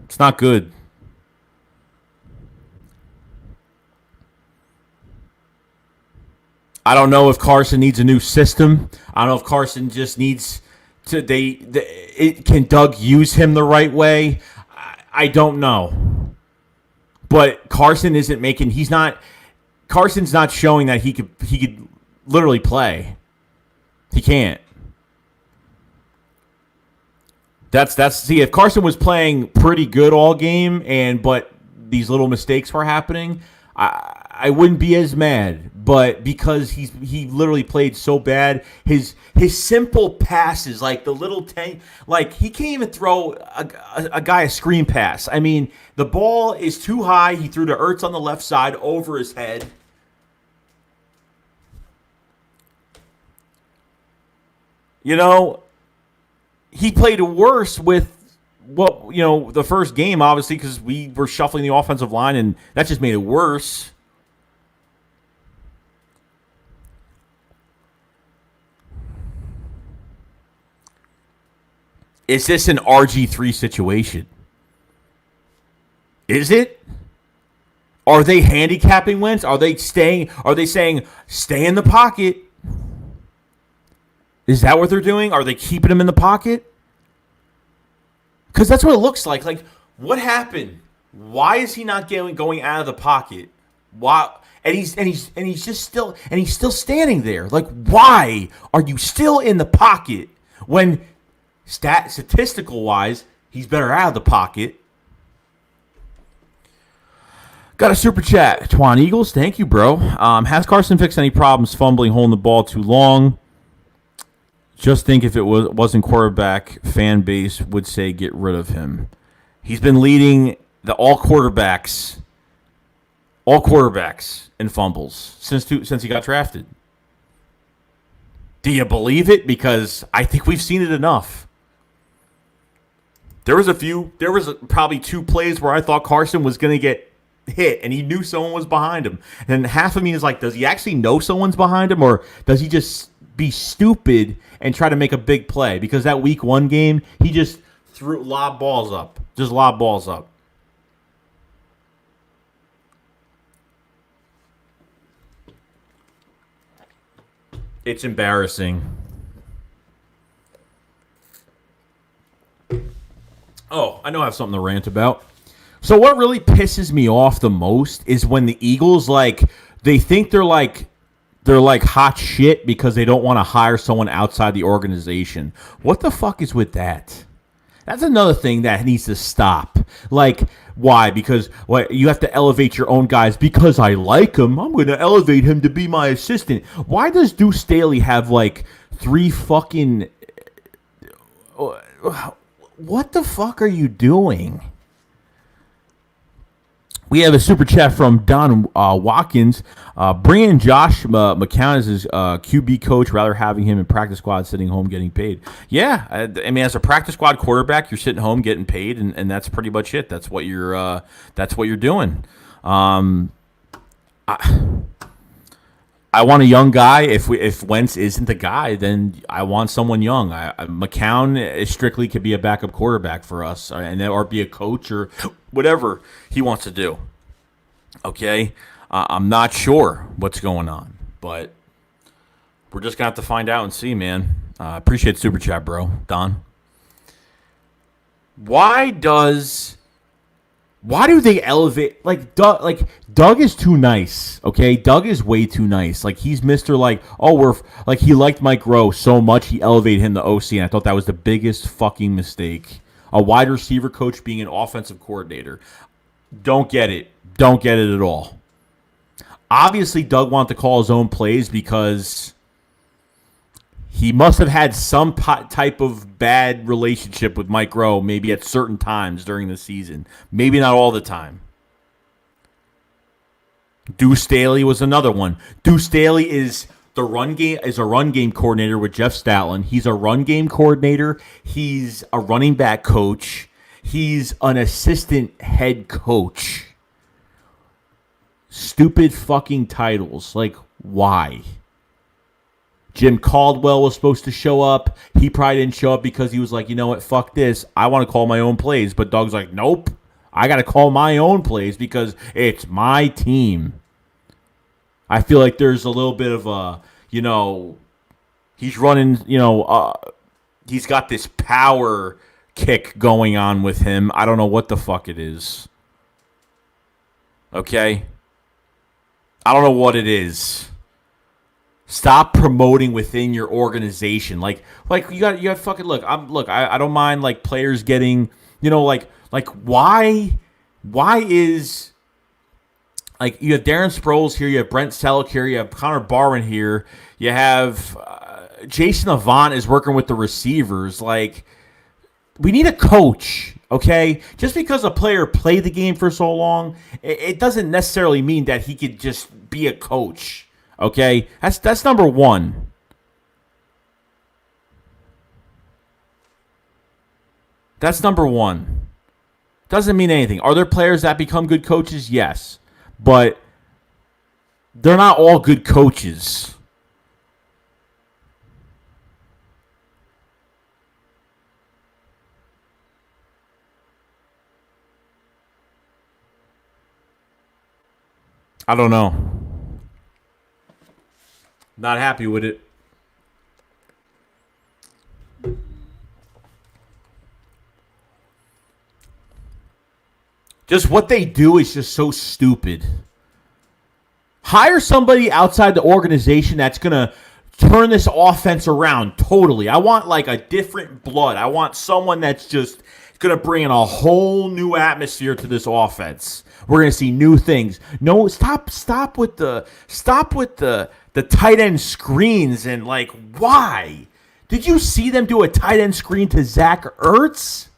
A: It's not good. I don't know if Carson needs a new system. I don't know if Carson just needs to. Can Doug use him the right way? I don't know. But Carson isn't making. Carson's not showing that he could literally play. He can't. See, if Carson was playing pretty good all game but these little mistakes were happening, I wouldn't be as mad. But because he literally played so bad, his simple passes, like the little tank, like he can't even throw a guy a screen pass. I mean, the ball is too high. He threw to Ertz on the left side over his head. He played worse with the first game, obviously, because we were shuffling the offensive line, and that just made it worse. Is this an RG3 situation? Is it? Are they handicapping Wentz? Are they saying stay in the pocket? Is that what they're doing? Are they keeping him in the pocket? Because that's what it looks like. Like, what happened? Why is he not going out of the pocket? Why? And he's still standing there. Like, why are you still in the pocket when statistical wise he's better out of the pocket? Got a super chat. Twan Eagles, thank you, bro. Has Carson fixed any problems fumbling, holding the ball too long? Just think if it wasn't quarterback, fan base would say get rid of him. He's been leading all quarterbacks in fumbles since he got drafted. Do you believe it? Because I think we've seen it enough. There was probably 2 plays where I thought Carson was going to get hit, and he knew someone was behind him. And half of me is like, does he actually know someone's behind him, or does he just be stupid and try to make a big play? Because that week 1 game, he just threw lob balls up. Just lob balls up. It's embarrassing. Oh, I know I have something to rant about. So what really pisses me off the most is when the Eagles, they think they're hot shit because they don't want to hire someone outside the organization. What the fuck is with that? That's another thing that needs to stop. Like, why? Because you have to elevate your own guys. Because I like him, I'm going to elevate him to be my assistant. Why does Deuce Staley have 3 fucking... What the fuck are you doing? We have a super chat from Don Watkins. Bringing Josh McCown as his QB coach, rather having him in practice squad sitting home getting paid. Yeah, I mean, as a practice squad quarterback, you're sitting home getting paid, and that's pretty much it. That's what you're doing. I want a young guy. If Wentz isn't the guy, then I want someone young. McCown strictly could be a backup quarterback for us, or be a coach or whatever he wants to do. Okay, I'm not sure what's going on, but we're just gonna have to find out and see, man. Appreciate the super chat, bro, Don. Why do they elevate Doug is too nice, okay? Doug is way too nice. He's Mr. He liked Mike Rowe so much he elevated him to OC, and I thought that was the biggest fucking mistake. A wide receiver coach being an offensive coordinator. Don't get it. Don't get it at all. Obviously, Doug wanted to call his own plays because he must have had some type of bad relationship with Mike Rowe, maybe at certain times during the season. Maybe not all the time. Deuce Staley was another one. Deuce Staley is a run game coordinator with Jeff Stoutland. He's a run game coordinator. He's a running back coach. He's an assistant head coach. Stupid fucking titles. Why? Jim Caldwell was supposed to show up. He probably didn't show up because he was like, you know what, fuck this. I want to call my own plays. But Doug's like, nope. I got to call my own plays because it's my team. I feel like there's a little bit of a, he's running, he's got this power kick going on with him. I don't know what the fuck it is. Okay? I don't know what it is. Stop promoting within your organization. Like you got fucking look. I don't mind players getting, why is you have Darren Sproles here, you have Brent Selleck here, you have Connor Barwin here, you have Jason Avant is working with the receivers. We need a coach, okay? Just because a player played the game for so long, it doesn't necessarily mean that he could just be a coach. Okay, that's number one. That's number one. Doesn't mean anything. Are there players that become good coaches? Yes, but they're not all good coaches. I don't know. Not happy with it. Just what they do is just so stupid. Hire somebody outside the organization that's going to turn this offense around totally. I want like a different blood. I want someone that's just going to bring in a whole new atmosphere to this offense. We're going to see new things. No, stop with the tight end screens and like why? Did you see them do a tight end screen to Zach Ertz?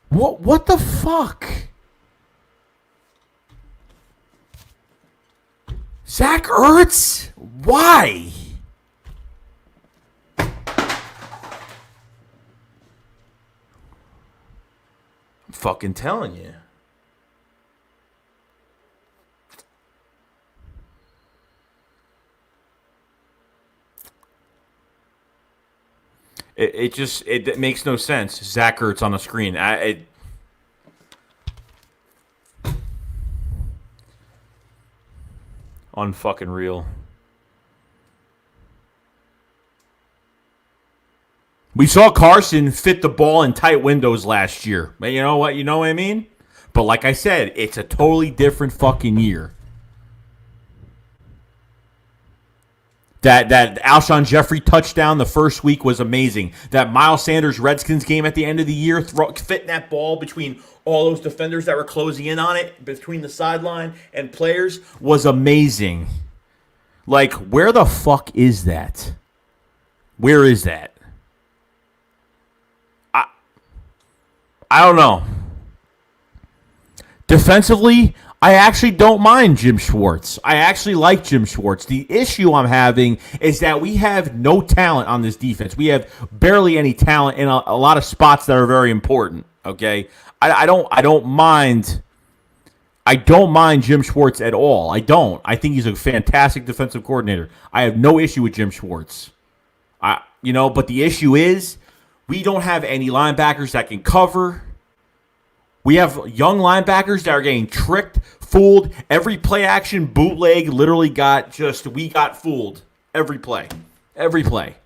A: What the fuck? Zach Ertz? Why? I'm fucking telling you. It makes no sense. Zach Ertz on the screen. Unfucking real. We saw Carson fit the ball in tight windows last year. But you know what? You know what I mean? But like I said, it's a totally different fucking year. That Alshon Jeffrey touchdown the first week was amazing. That Miles Sanders Redskins game at the end of the year, fitting that ball between all those defenders that were closing in on it, between the sideline and players, was amazing. Like, where the fuck is that? Where is that? I don't know. Defensively, I actually don't mind Jim Schwartz. I actually like Jim Schwartz. The issue I'm having is that we have no talent on this defense. We have barely any talent in a lot of spots that are very important. Okay, I don't mind Jim Schwartz at all. I don't. I think he's a fantastic defensive coordinator. I have no issue with Jim Schwartz. But the issue is we don't have any linebackers that can cover. We have young linebackers that are getting tricked, fooled. Every play action bootleg literally we got fooled. Every play. Every play.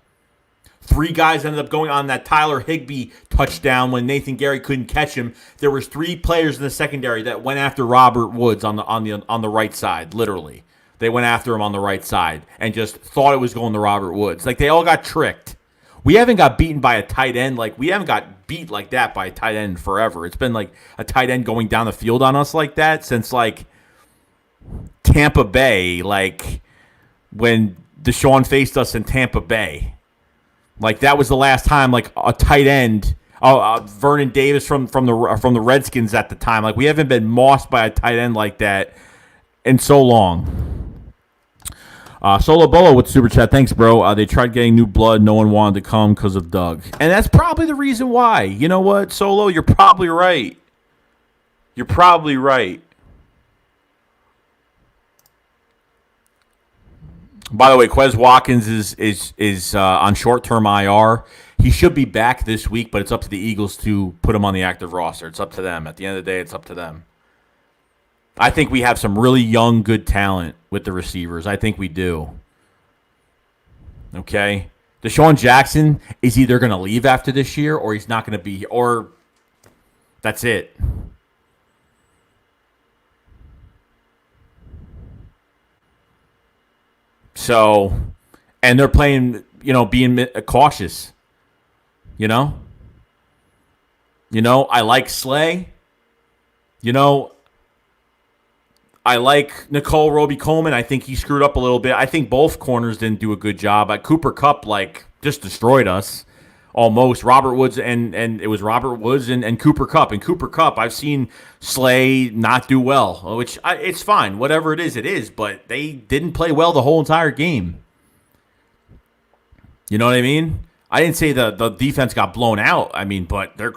A: 3 guys ended up going on that Tyler Higbee touchdown when Nathan Gary couldn't catch him. There was 3 players in the secondary that went after Robert Woods on the right side, literally. They went after him on the right side and just thought it was going to Robert Woods. Like, they all got tricked. We haven't got beaten by a tight end. Like, we haven't got beat like that by a tight end forever. It's been like a tight end going down the field on us like that since like Tampa Bay, like when Deshaun faced us in Tampa Bay. Like, that was the last time like a tight end, Vernon Davis from the Redskins at the time. Like, we haven't been mossed by a tight end like that in so long. Solo Bolo with Super Chat. Thanks, bro. They tried getting new blood. No one wanted to come because of Doug. And that's probably the reason why. You know what, Solo? You're probably right. You're probably right. By the way, Quez Watkins is on short-term IR. He should be back this week, but it's up to the Eagles to put him on the active roster. It's up to them. At the end of the day, it's up to them. I think we have some really young, good talent with the receivers. I think we do. Okay? Deshaun Jackson is either going to leave after this year or he's not going to be, or that's it. So, and they're playing, being cautious. I like Slay. I like Nicole Roby-Coleman. I think he screwed up a little bit. I think both corners didn't do a good job. Cooper Kupp, just destroyed us almost. Robert Woods, and it was Robert Woods and Cooper Kupp. And Cooper Kupp, I've seen Slay not do well, which it's fine. Whatever it is. But they didn't play well the whole entire game. You know what I mean? I didn't say the defense got blown out. But they're...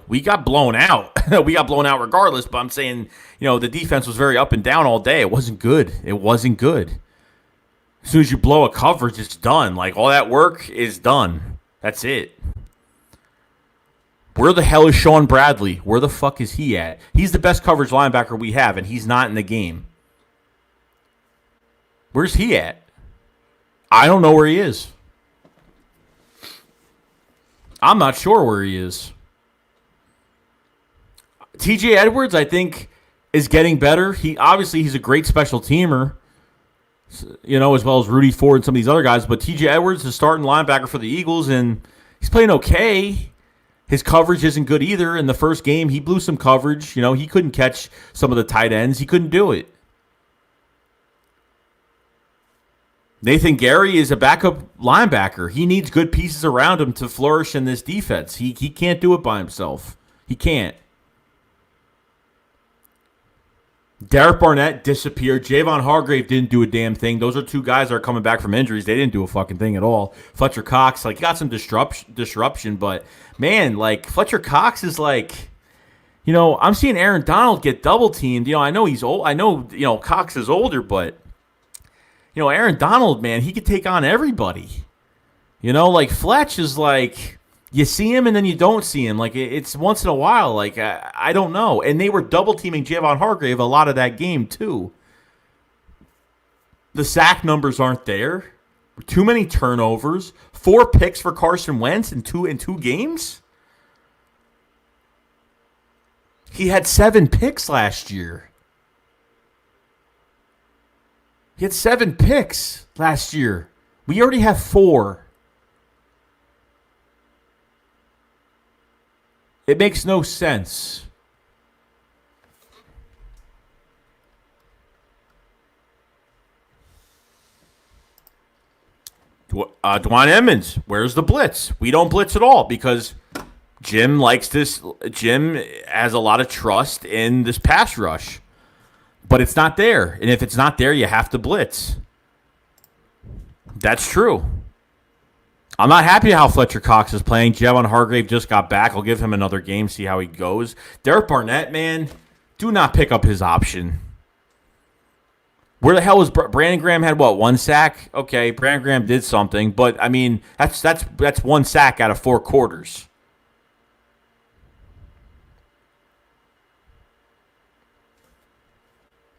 A: we got blown out. We got blown out regardless, but I'm saying, the defense was very up and down all day. It wasn't good. As soon as you blow a coverage, it's done. Like, all that work is done. That's it. Where the hell is Sean Bradley? Where the fuck is he at? He's the best coverage linebacker we have, and he's not in the game. Where's he at? I don't know where he is. I'm not sure where he is. TJ Edwards, I think, is getting better. He's a great special teamer, as well as Rudy Ford and some of these other guys. But TJ Edwards is starting linebacker for the Eagles, and he's playing okay. His coverage isn't good either. In the first game, he blew some coverage. He couldn't catch some of the tight ends. He couldn't do it. Nathan Gary is a backup linebacker. He needs good pieces around him to flourish in this defense. He can't do it by himself. He can't. Derek Barnett disappeared. Javon Hargrave didn't do a damn thing. Those are two guys that are coming back from injuries. They didn't do a fucking thing at all. Fletcher Cox, he got some disruption, but man, Fletcher Cox is I'm seeing Aaron Donald get double teamed. I know he's old. I know, Cox is older, but Aaron Donald, man, he could take on everybody. Fletch is you see him and then you don't see him. It's once in a while. I don't know. And they were double teaming Javon Hargrave a lot of that game too. The sack numbers aren't there. Too many turnovers. 4 picks for Carson Wentz in two games. He had 7 picks last year. He had 7 picks last year. We already have 4. It makes no sense. Dwan Emmons, where's the blitz? We don't blitz at all because Jim likes this. Jim has a lot of trust in this pass rush. But it's not there. And if it's not there, you have to blitz. That's true. I'm not happy how Fletcher Cox is playing. Javon Hargrave just got back. I'll give him another game, see how he goes. Derek Barnett, man, do not pick up his option. Where the hell was Brandon Graham had what, 1 sack? Okay, Brandon Graham did something, but I mean that's 1 sack out of 4 quarters.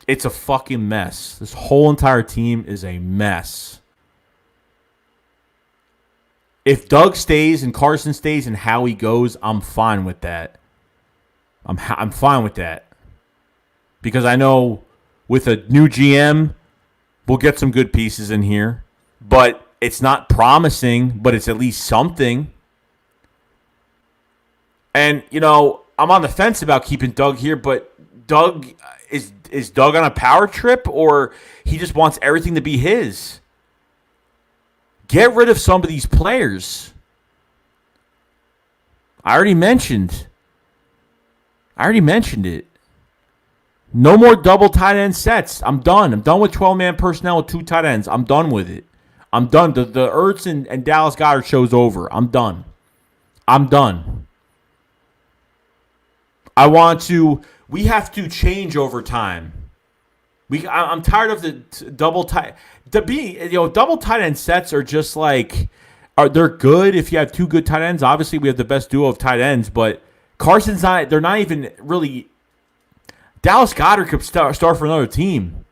A: It's a fucking mess. This whole entire team is a mess. If Doug stays and Carson stays and Howie goes, I'm fine with that. I'm fine with that. Because I know with a new GM, we'll get some good pieces in here. But it's not promising, but it's at least something. And, I'm on the fence about keeping Doug here, but Doug is Doug on a power trip, or he just wants everything to be his? Get rid of some of these players. I already mentioned it. No more double tight end sets. I'm done. I'm done with 12-man personnel with 2 tight ends. I'm done with it. I'm done. The Ertz and Dallas Goedert show's over. I'm done. We have to change over time. I'm tired of the double tight. Double tight end sets are just they're good if you have 2 good tight ends. Obviously, we have the best duo of tight ends, but Carson's not. They're not even really. Dallas Goedert could start for another team,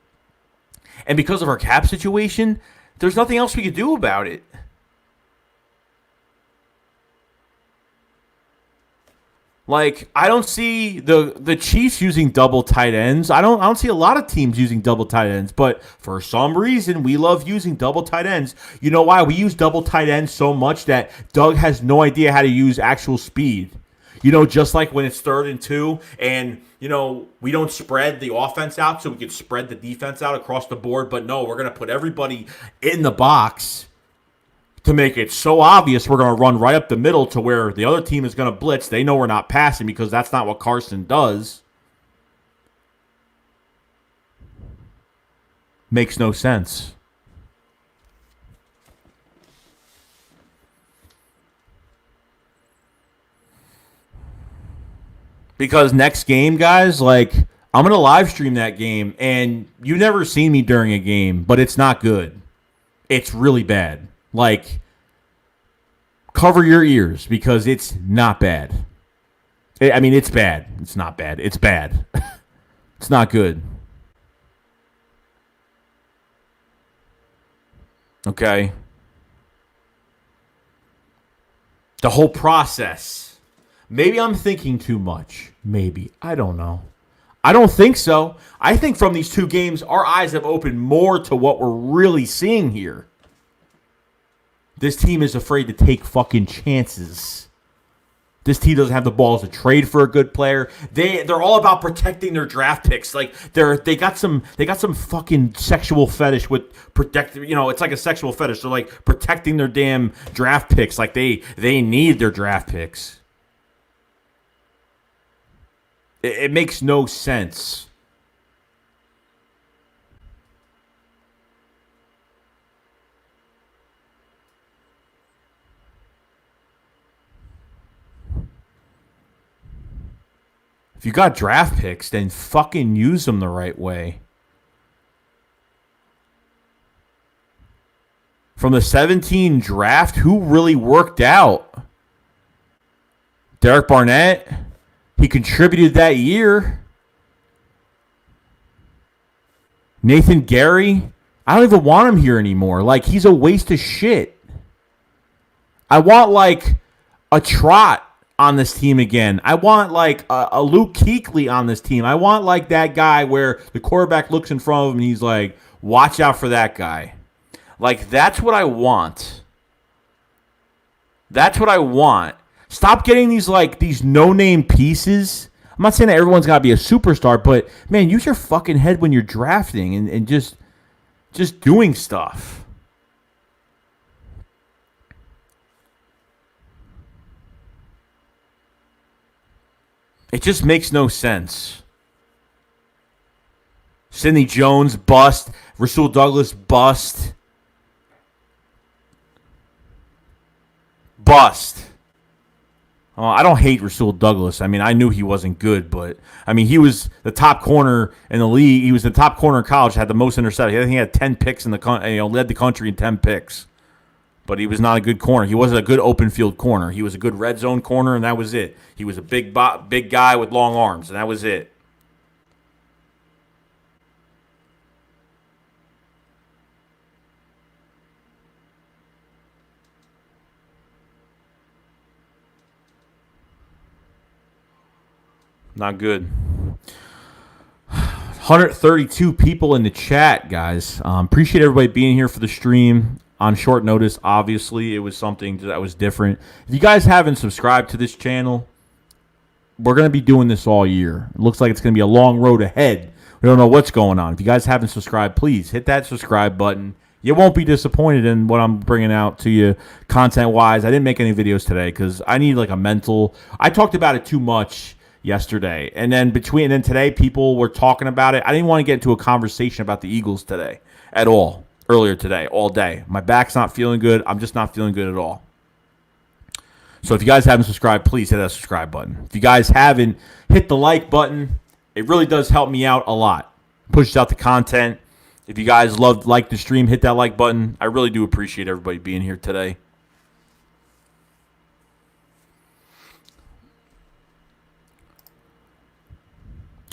A: and because of our cap situation, there's nothing else we could do about it. I don't see the Chiefs using double tight ends. I don't see a lot of teams using double tight ends, but for some reason, we love using double tight ends. You know why? We use double tight ends so much that Doug has no idea how to use actual speed. Just like when it's 3rd and 2 and, we don't spread the offense out so we could spread the defense out across the board. But no, we're going to put everybody in the box to make it so obvious we're going to run right up the middle to where the other team is going to blitz. They know we're not passing because that's not what Carson does. Makes no sense. Because next game, guys, I'm going to live stream that game, and you've never seen me during a game, but it's not good. It's really bad. Cover your ears because it's not bad. I mean, it's bad. It's not bad. It's bad. It's not good. Okay. The whole process. Maybe I'm thinking too much. Maybe. I don't know. I don't think so. I think from these two games, our eyes have opened more to what we're really seeing here. This team is afraid to take fucking chances. This team doesn't have the balls to trade for a good player. They're all about protecting their draft picks. Like they got some fucking sexual fetish with protecting. You know, it's like a sexual fetish. They're like protecting their damn draft picks. Like they need their draft picks. It makes no sense. If you got draft picks, then fucking use them the right way. From the 17 draft, who really worked out? Derek Barnett. He contributed that year. Nathan Gary. I don't even want him here anymore. Like, he's a waste of shit. I want, like, a Trot on this team again. I want, like, a Luke Kuechly on this team. I want, like, that guy where the quarterback looks in front of him and he's like, watch out for that guy. Like, that's what I want. That's what I want. Stop getting these no-name pieces. I'm not saying that everyone's got to be a superstar, but, man, use your fucking head when you're drafting and just doing stuff. It just makes no sense. Sidney Jones, bust. Rasul Douglas, bust. Bust. I don't hate Rasul Douglas. I mean, I knew he wasn't good, but I mean, he was the top corner in the league. He was the top corner in college. Had the most interceptions. I think he had 10 picks in the led the country in 10 picks. But he was not a good corner. He wasn't a good open field corner. He was a good red zone corner, and that was it. He was a big guy with long arms, and that was it. Not good. 132 people in the chat, guys. Appreciate everybody being here for the stream on short notice. Obviously, it was something that was different. If you guys haven't subscribed to this channel, we're going to be doing this all year. It looks like it's going to be a long road ahead. We don't know what's going on. If you guys haven't subscribed, please hit that subscribe button. You won't be disappointed in what I'm bringing out to you content-wise. I didn't make any videos today because I need like a mental... I talked about it too much yesterday. And then today, people were talking about it. I didn't want to get into a conversation about the Eagles today at all. Earlier today, all day. My back's not feeling good. I'm just not feeling good at all. So if you guys haven't subscribed, please hit that subscribe button. If you guys haven't, hit the like button. It really does help me out a lot. Pushes out the content. If you guys like the stream, hit that like button. I really do appreciate everybody being here today.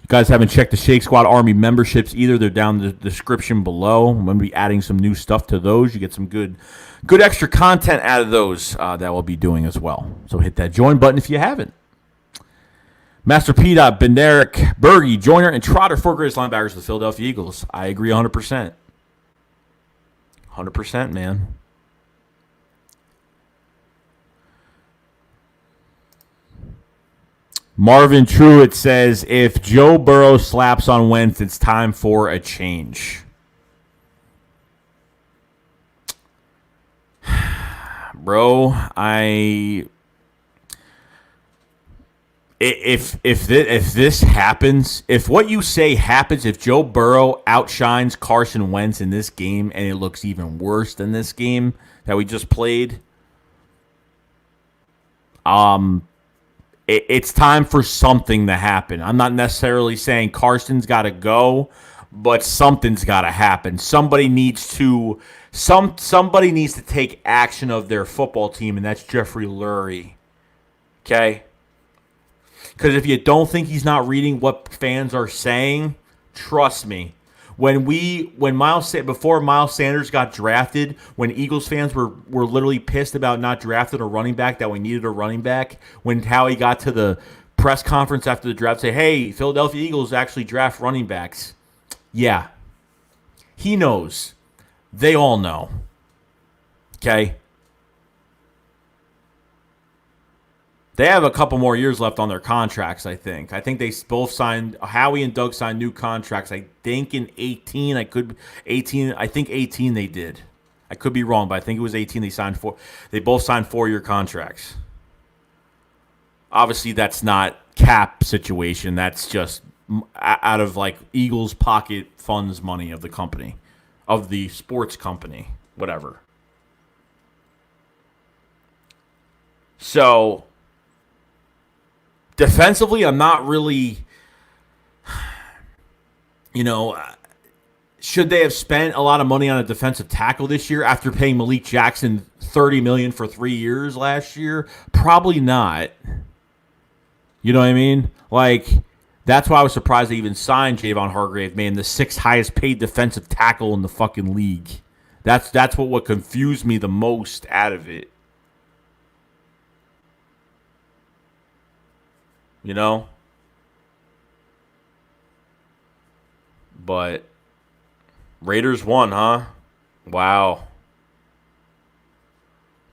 A: You guys haven't checked the Shake Squad Army memberships either. They're down in the description below. I'm going to be adding some new stuff to those. You get some good extra content out of those that we'll be doing as well. So hit that join button if you haven't. Master P. Benerick, Berge, Joyner, and Trotter, four greatest linebackers of the Philadelphia Eagles. I agree 100%. 100%, man. Marvin Truitt says, if Joe Burrow slaps on Wentz, it's time for a change. Bro, if this happens, if what you say happens, if Joe Burrow outshines Carson Wentz in this game and it looks even worse than this game that we just played, it's time for something to happen. I'm not necessarily saying Carson's got to go, but something's got to happen. Somebody needs to take action of their football team, and that's Jeffrey Lurie. Okay? Because if you don't think he's not reading what fans are saying, trust me. Before Miles Sanders got drafted, when Eagles fans were literally pissed about not drafting a running back, that we needed a running back, when Howie got to the press conference after the draft, say, hey, Philadelphia Eagles actually draft running backs. Yeah. He knows. They all know. Okay? They have a couple more years left on their contracts, I think. I think they both signed, Howie and Doug signed new contracts, I think in 18. I think 18 they did. I could be wrong, but I think it was 18 they signed for. They both signed 4-year contracts. Obviously, that's not cap situation. That's just out of like Eagles pocket funds money of the company, of the sports company, whatever. So defensively, I'm not really, should they have spent a lot of money on a defensive tackle this year after paying Malik Jackson $30 million for 3 years last year? Probably not. You know what I mean? Like, that's why I was surprised they even signed Javon Hargrave, man, the 6th highest paid defensive tackle in the fucking league. That's what confused me the most out of it. You know? But Raiders won, huh? Wow.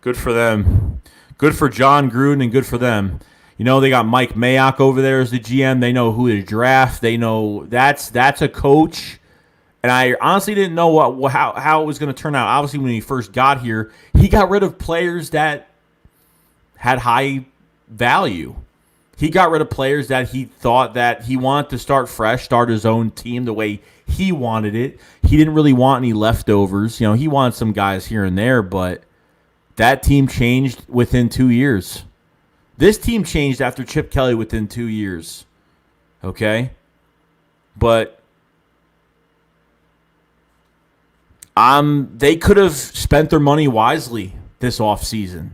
A: Good for them. Good for John Gruden and good for them. They got Mike Mayock over there as the GM. They know who to draft. They know that's a coach. And I honestly didn't know how it was going to turn out. Obviously, when he first got here, he got rid of players that had high value. He got rid of players that he thought that he wanted to start fresh, start his own team the way he wanted it. He didn't really want any leftovers. He wanted some guys here and there, but that team changed within 2 years. This team changed after Chip Kelly within 2 years. Okay? But they could have spent their money wisely this offseason.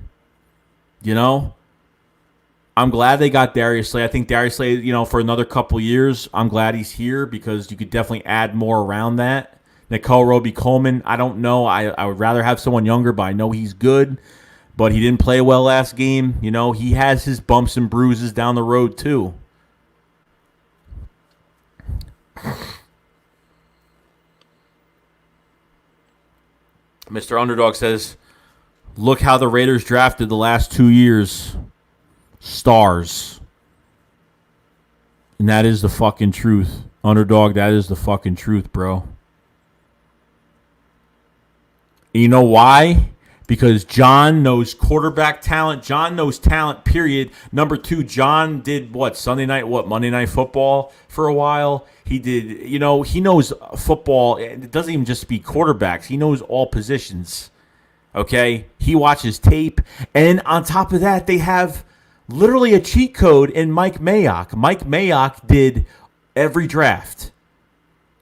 A: I'm glad they got Darius Slay. I think Darius Slay, for another couple years, I'm glad he's here because you could definitely add more around that. Nicole Roby-Coleman, I don't know. I would rather have someone younger, but I know he's good. But he didn't play well last game. He has his bumps and bruises down the road, too. Mr. Underdog says, look how the Raiders drafted the last 2 years. Stars. And that is the fucking truth. Underdog, that is the fucking truth, bro. And you know why? Because John knows quarterback talent. John knows talent, period. Number 2, John did Monday Night Football for a while. He did, he knows football. It doesn't even just be quarterbacks. He knows all positions. Okay? He watches tape. And on top of that, they have literally a cheat code in Mike Mayock. Mike Mayock did every draft.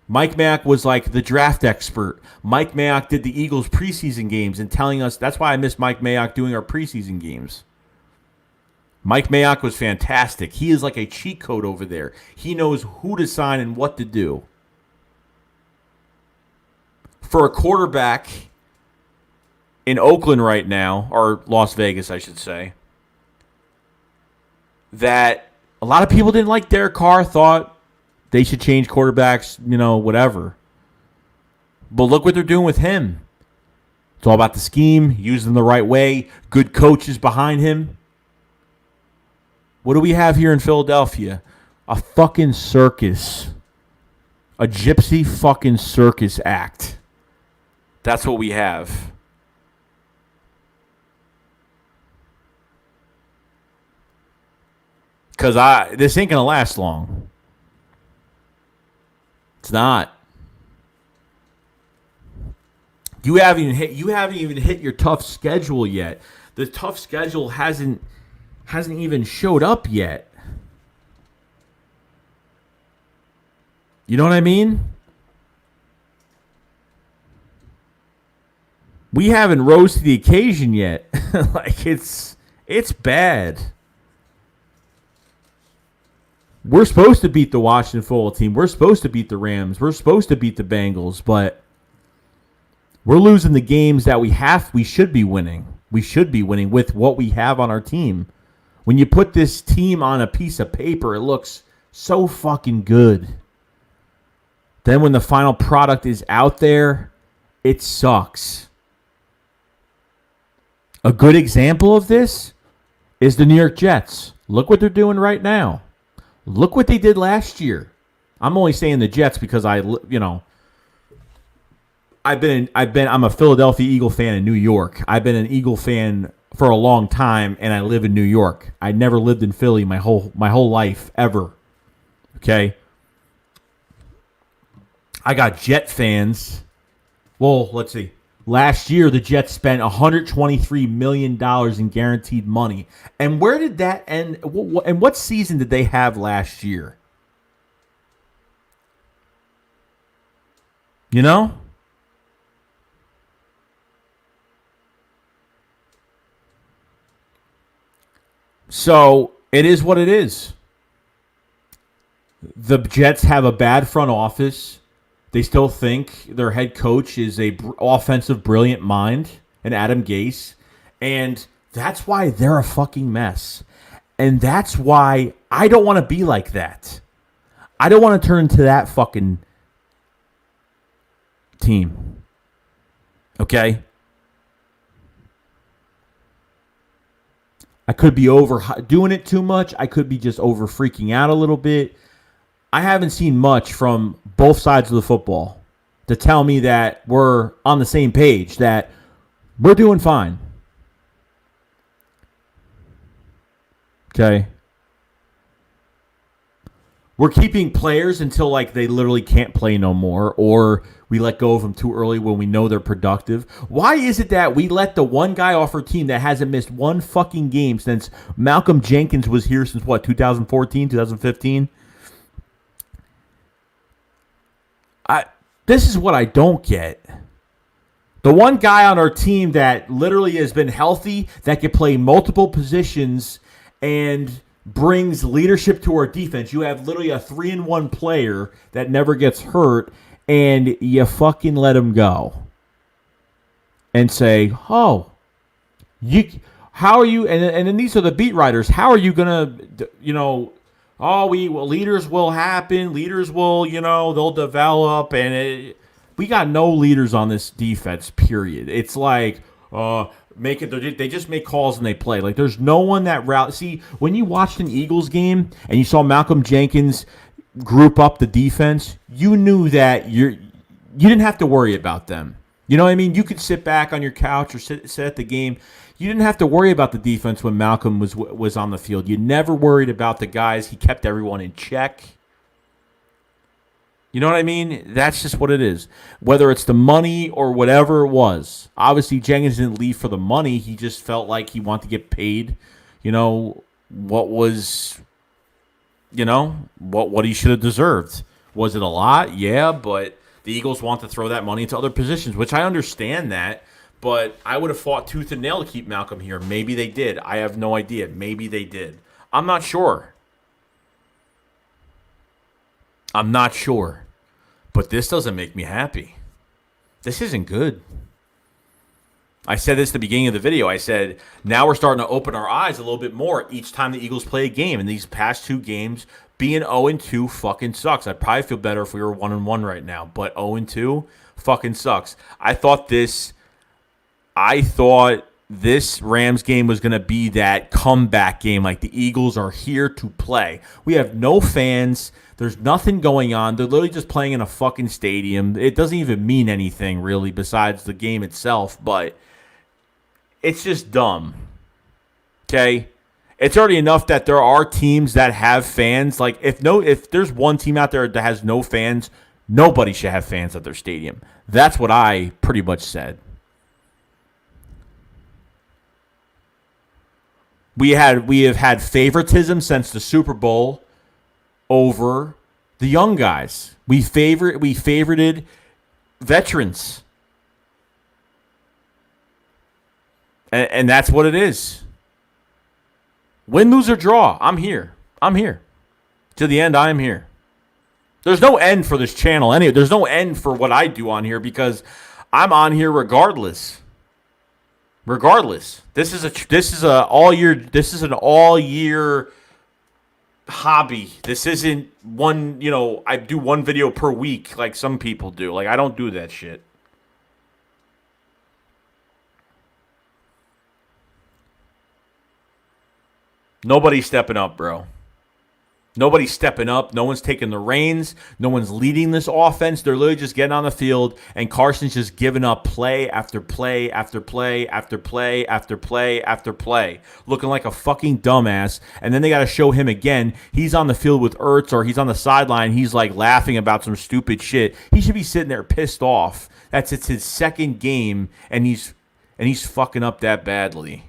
A: Mike Mayock was like the draft expert. Mike Mayock did the Eagles preseason games and telling us, that's why I miss Mike Mayock doing our preseason games. Mike Mayock was fantastic. He is like a cheat code over there. He knows who to sign and what to do. For a quarterback in Oakland right now, or Las Vegas, I should say, that a lot of people didn't like Derek Carr, thought they should change quarterbacks, whatever. But look what they're doing with him. It's all about the scheme, using them the right way, good coaches behind him. What do we have here in Philadelphia? A fucking circus. A gypsy fucking circus act. That's what we have. Because this ain't going to last long. It's not. You haven't even hit your tough schedule yet. The tough schedule hasn't even showed up yet. You know what I mean? We haven't rose to the occasion yet. Like it's bad. We're supposed to beat the Washington football team. We're supposed to beat the Rams. We're supposed to beat the Bengals, but we're losing the games that we should be winning. We should be winning with what we have on our team. When you put this team on a piece of paper, it looks so fucking good. Then when the final product is out there, it sucks. A good example of this is the New York Jets. Look what they're doing right now. Look what they did last year. I'm only saying the Jets because I'm a Philadelphia Eagle fan in New York. I've been an Eagle fan for a long time, and I live in New York. I never lived in Philly my whole life ever. Okay? I got Jet fans. Well, let's see. Last year, the Jets spent $123 million in guaranteed money. And where did that end? And what season did they have last year? You know? So, it is what it is. The Jets have a bad front office. They still think their head coach is a offensive brilliant mind, and Adam Gase, and that's why they're a fucking mess. And that's why I don't want to be like that. I don't want to turn into that fucking team. Okay? I could be doing it too much. I could be just over freaking out a little bit. I haven't seen much from both sides of the football to tell me that we're on the same page, that we're doing fine. Okay? We're keeping players until they literally can't play no more, or we let go of them too early when we know they're productive. Why is it that we let the one guy off our team that hasn't missed one fucking game since Malcolm Jenkins was here since 2014, 2015? This is what I don't get. The one guy on our team that literally has been healthy, that can play multiple positions and brings leadership to our defense. You have literally a 3-in-1 player that never gets hurt, and you fucking let him go. And say, how are you, and then these are the beat writers, how are you going to, leaders will happen. Leaders will, they'll develop. And we got no leaders on this defense, period. It's like, they just make calls and they play. There's no one that See, when you watched an Eagles game and you saw Malcolm Jenkins group up the defense, you knew that you didn't have to worry about them. You know what I mean? You could sit back on your couch or sit at the game. You didn't have to worry about the defense when Malcolm was on the field. You never worried about the guys. He kept everyone in check. You know what I mean? That's just what it is. Whether it's the money or whatever it was. Obviously, Jenkins didn't leave for the money. He just felt like he wanted to get paid, what was, what he should have deserved. Was it a lot? Yeah, but the Eagles want to throw that money into other positions, which I understand that. But I would have fought tooth and nail to keep Malcolm here. Maybe they did. I have no idea. Maybe they did. I'm not sure. But this doesn't make me happy. This isn't good. I said this at the beginning of the video. I said, now we're starting to open our eyes a little bit more each time the Eagles play a game. And these past two games, being 0-2 fucking sucks. I'd probably feel better if we were 1-1 right now. But 0-2 fucking sucks. I thought this Rams game was going to be that comeback game. The Eagles are here to play. We have no fans. There's nothing going on. They're literally just playing in a fucking stadium. It doesn't even mean anything, really, besides the game itself. But it's just dumb. Okay? It's already enough that there are teams that have fans. If there's one team out there that has no fans, nobody should have fans at their stadium. That's what I pretty much said. We have had favoritism since the Super Bowl over the young guys. We favorited veterans. And that's what it is. Win, lose, or draw. I'm here. To the end, I am here. There's no end for this channel. Anyway, there's no end for what I do on here because I'm on here regardless. Regardless, this is an all year hobby. This isn't one. I do one video per week like some people do. Like I don't do that shit. Nobody's stepping up, bro. Nobody's stepping up. No one's taking the reins. No one's leading this offense. They're literally just getting on the field, and Carson's just giving up play after play after play after play after play after play, looking like a fucking dumbass. And then they got to show him again. He's on the field with Ertz, or he's on the sideline. He's like laughing about some stupid shit. He should be sitting there pissed off. It's his second game, and he's fucking up that badly.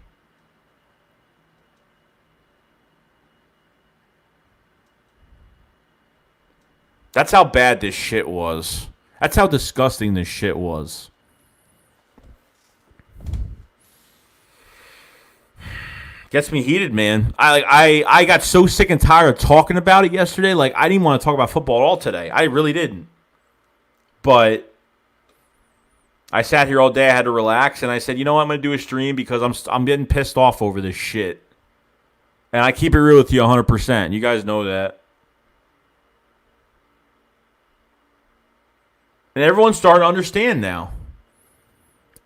A: That's how bad this shit was. That's how disgusting this shit was. Gets me heated, man. I got so sick and tired of talking about it yesterday. Like, I didn't want to talk about football at all today. I really didn't. But I sat here all day. I had to relax, and I said, you know what? I'm going to do a stream because I'm getting pissed off over this shit. And I keep it real with you 100%. You guys know that. And everyone's starting to understand now.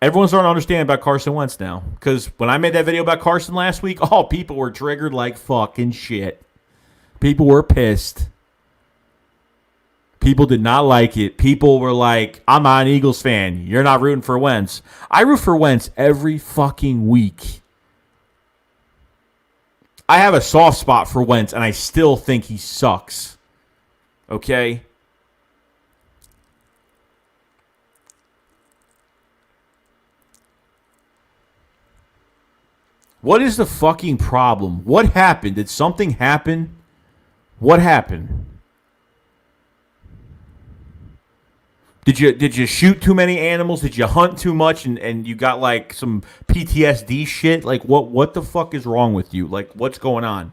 A: Everyone's starting to understand about Carson Wentz now. Because when I made that video about Carson last week, people were triggered like fucking shit. People were pissed. People did not like it. People were like, I'm not an Eagles fan. You're not rooting for Wentz. I root for Wentz every fucking week. I have a soft spot for Wentz, and I still think he sucks. Okay? What is the fucking problem? What happened? Did something happen? What happened? Did you shoot too many animals? Did you hunt too much and you got like some PTSD shit? Like what the fuck is wrong with you? Like what's going on?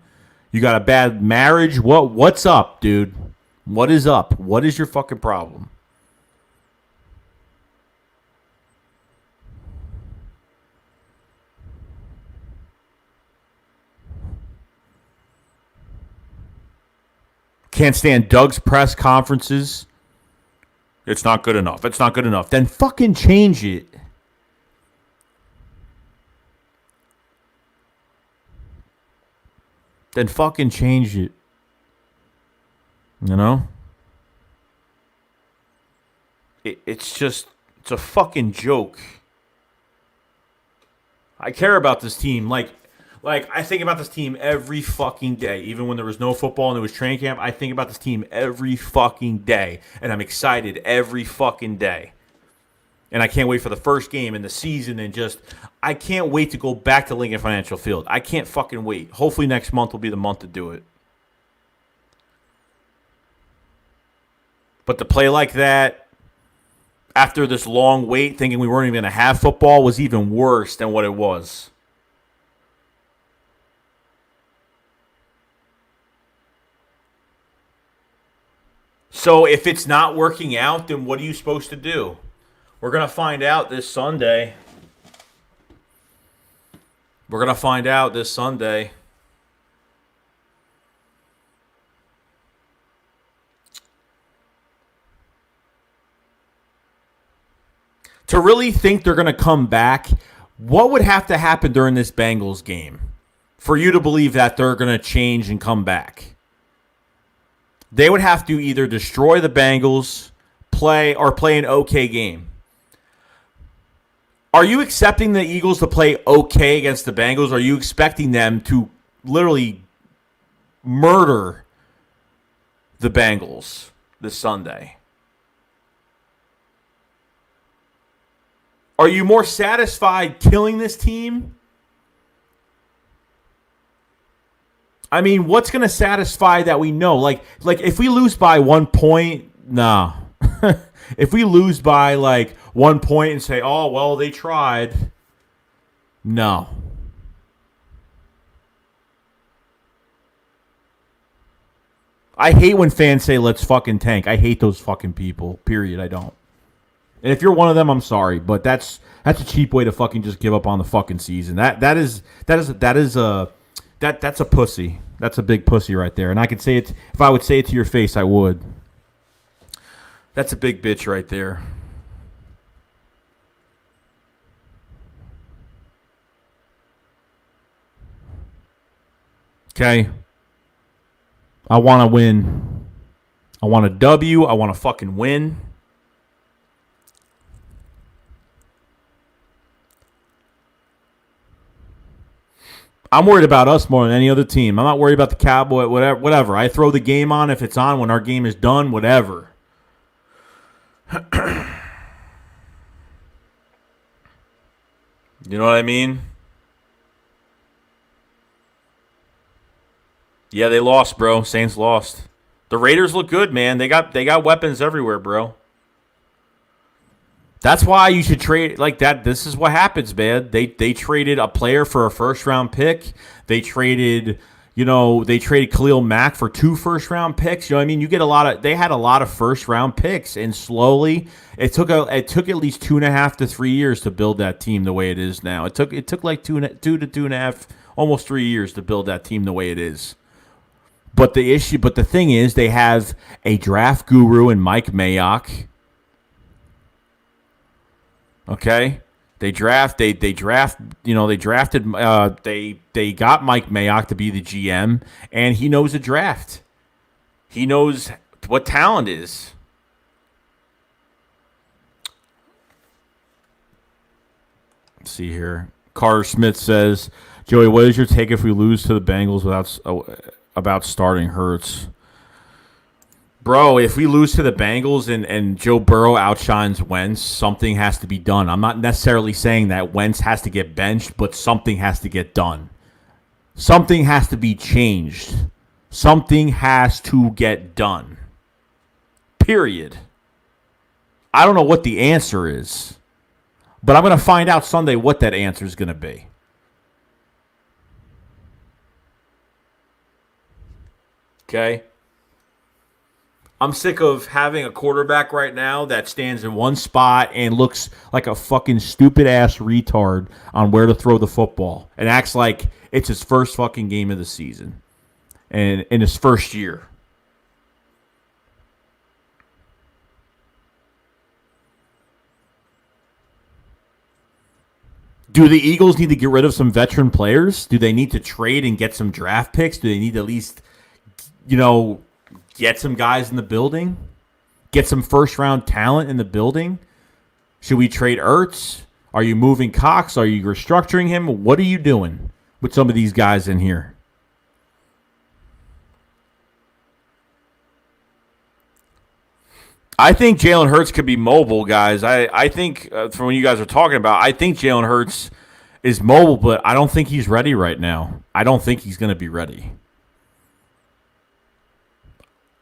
A: You got a bad marriage? What's up, dude? What is up? What is your fucking problem? Can't stand Doug's press conferences. It's not good enough. It's not good enough. Then fucking change it. Then fucking change it. You know? It's a fucking joke. I care about this team. Like, I think about this team every fucking day. Even when there was no football and there was training camp, I think about this team every fucking day. And I'm excited every fucking day. And I can't wait for the first game in the season and I can't wait to go back to Lincoln Financial Field. I can't fucking wait. Hopefully next month will be the month to do it. But to play like that after this long wait, thinking we weren't even going to have football, was even worse than what it was. So if it's not working out, then what are you supposed to do? We're going to find out this Sunday. We're going to find out this Sunday. To really think they're going to come back, what would have to happen during this Bengals game for you to believe that they're going to change and come back? They would have to either destroy the Bengals, play an okay game. Are you accepting the Eagles to play okay against the Bengals? Or are you expecting them to literally murder the Bengals this Sunday? Are you more satisfied killing this team? I mean, what's going to satisfy that we know? Like if we lose by 1 point, nah. If we lose by 1 point and say, oh, well, they tried. No. I hate when fans say let's fucking tank. I hate those fucking people. Period. I don't. And if you're one of them, I'm sorry, but that's a cheap way to fucking just give up on the fucking season. That's a pussy. That's a big pussy right there. And I could say it if I would say it to your face, I would. That's a big bitch right there. Okay. I want to win. I want a W. I want to fucking win. I'm worried about us more than any other team. I'm not worried about the Cowboy, whatever. I throw the game on if it's on when our game is done, whatever. You know what I mean? Yeah, they lost, bro. Saints lost. The Raiders look good, man. They got weapons everywhere, bro. That's why you should trade like that. This is what happens, man. They traded a player for a first-round pick. They traded Khalil Mack for 2 first-round picks. You know what I mean? They had a lot of first-round picks, and slowly it took at least 2.5 to 3 years to build that team the way it is now. It took like 2 to 2.5, almost 3 years to build that team the way it is. But the thing is, they have a draft guru in Mike Mayock. Okay, they drafted. They got Mike Mayock to be the GM, and he knows the draft. He knows what talent is. Let's see here. Carter Smith says, Joey, what is your take if we lose to the Bengals about starting Hurts? Bro, if we lose to the Bengals and Joe Burrow outshines Wentz, something has to be done. I'm not necessarily saying that Wentz has to get benched, but something has to get done. Something has to be changed. Something has to get done. Period. I don't know what the answer is, but I'm going to find out Sunday what that answer is going to be. Okay? I'm sick of having a quarterback right now that stands in one spot and looks like a fucking stupid-ass retard on where to throw the football and acts like it's his first fucking game of the season and in his first year. Do the Eagles need to get rid of some veteran players? Do they need to trade and get some draft picks? Do they need to at least, get some guys in the building? Get some first-round talent in the building? Should we trade Ertz? Are you moving Cox? Are you restructuring him? What are you doing with some of these guys in here? I think Jalen Hurts could be mobile, guys. I think, from what you guys are talking about, I think Jalen Hurts is mobile, but I don't think he's ready right now. I don't think he's going to be ready.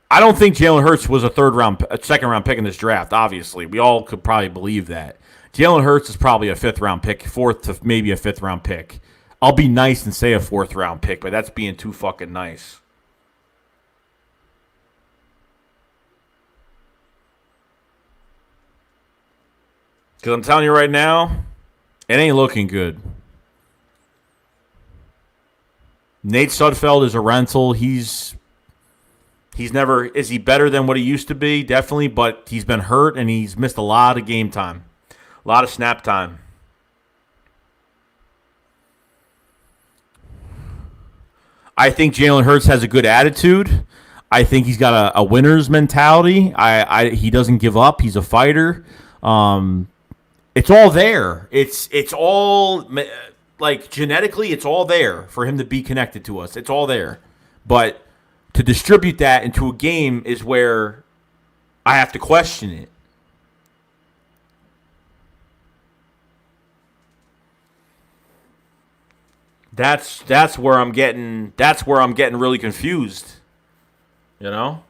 A: I don't think Jalen Hurts was a second-round pick in this draft, obviously. We all could probably believe that. Jalen Hurts is probably a fifth-round pick, fourth to maybe a fifth-round pick. I'll be nice and say a fourth-round pick, but that's being too fucking nice. Because I'm telling you right now, it ain't looking good. Nate Sudfeld is a rental. He's never, is he better than what he used to be? Definitely, but he's been hurt and he's missed a lot of game time, a lot of snap time. I think Jalen Hurts has a good attitude. I think he's got a winner's mentality. He doesn't give up. He's a fighter. It's all there. It's all, like, genetically, it's all there for him to be connected to us. It's all there. But to distribute that into a game is where I have to question it. That's where I'm getting really confused. You know?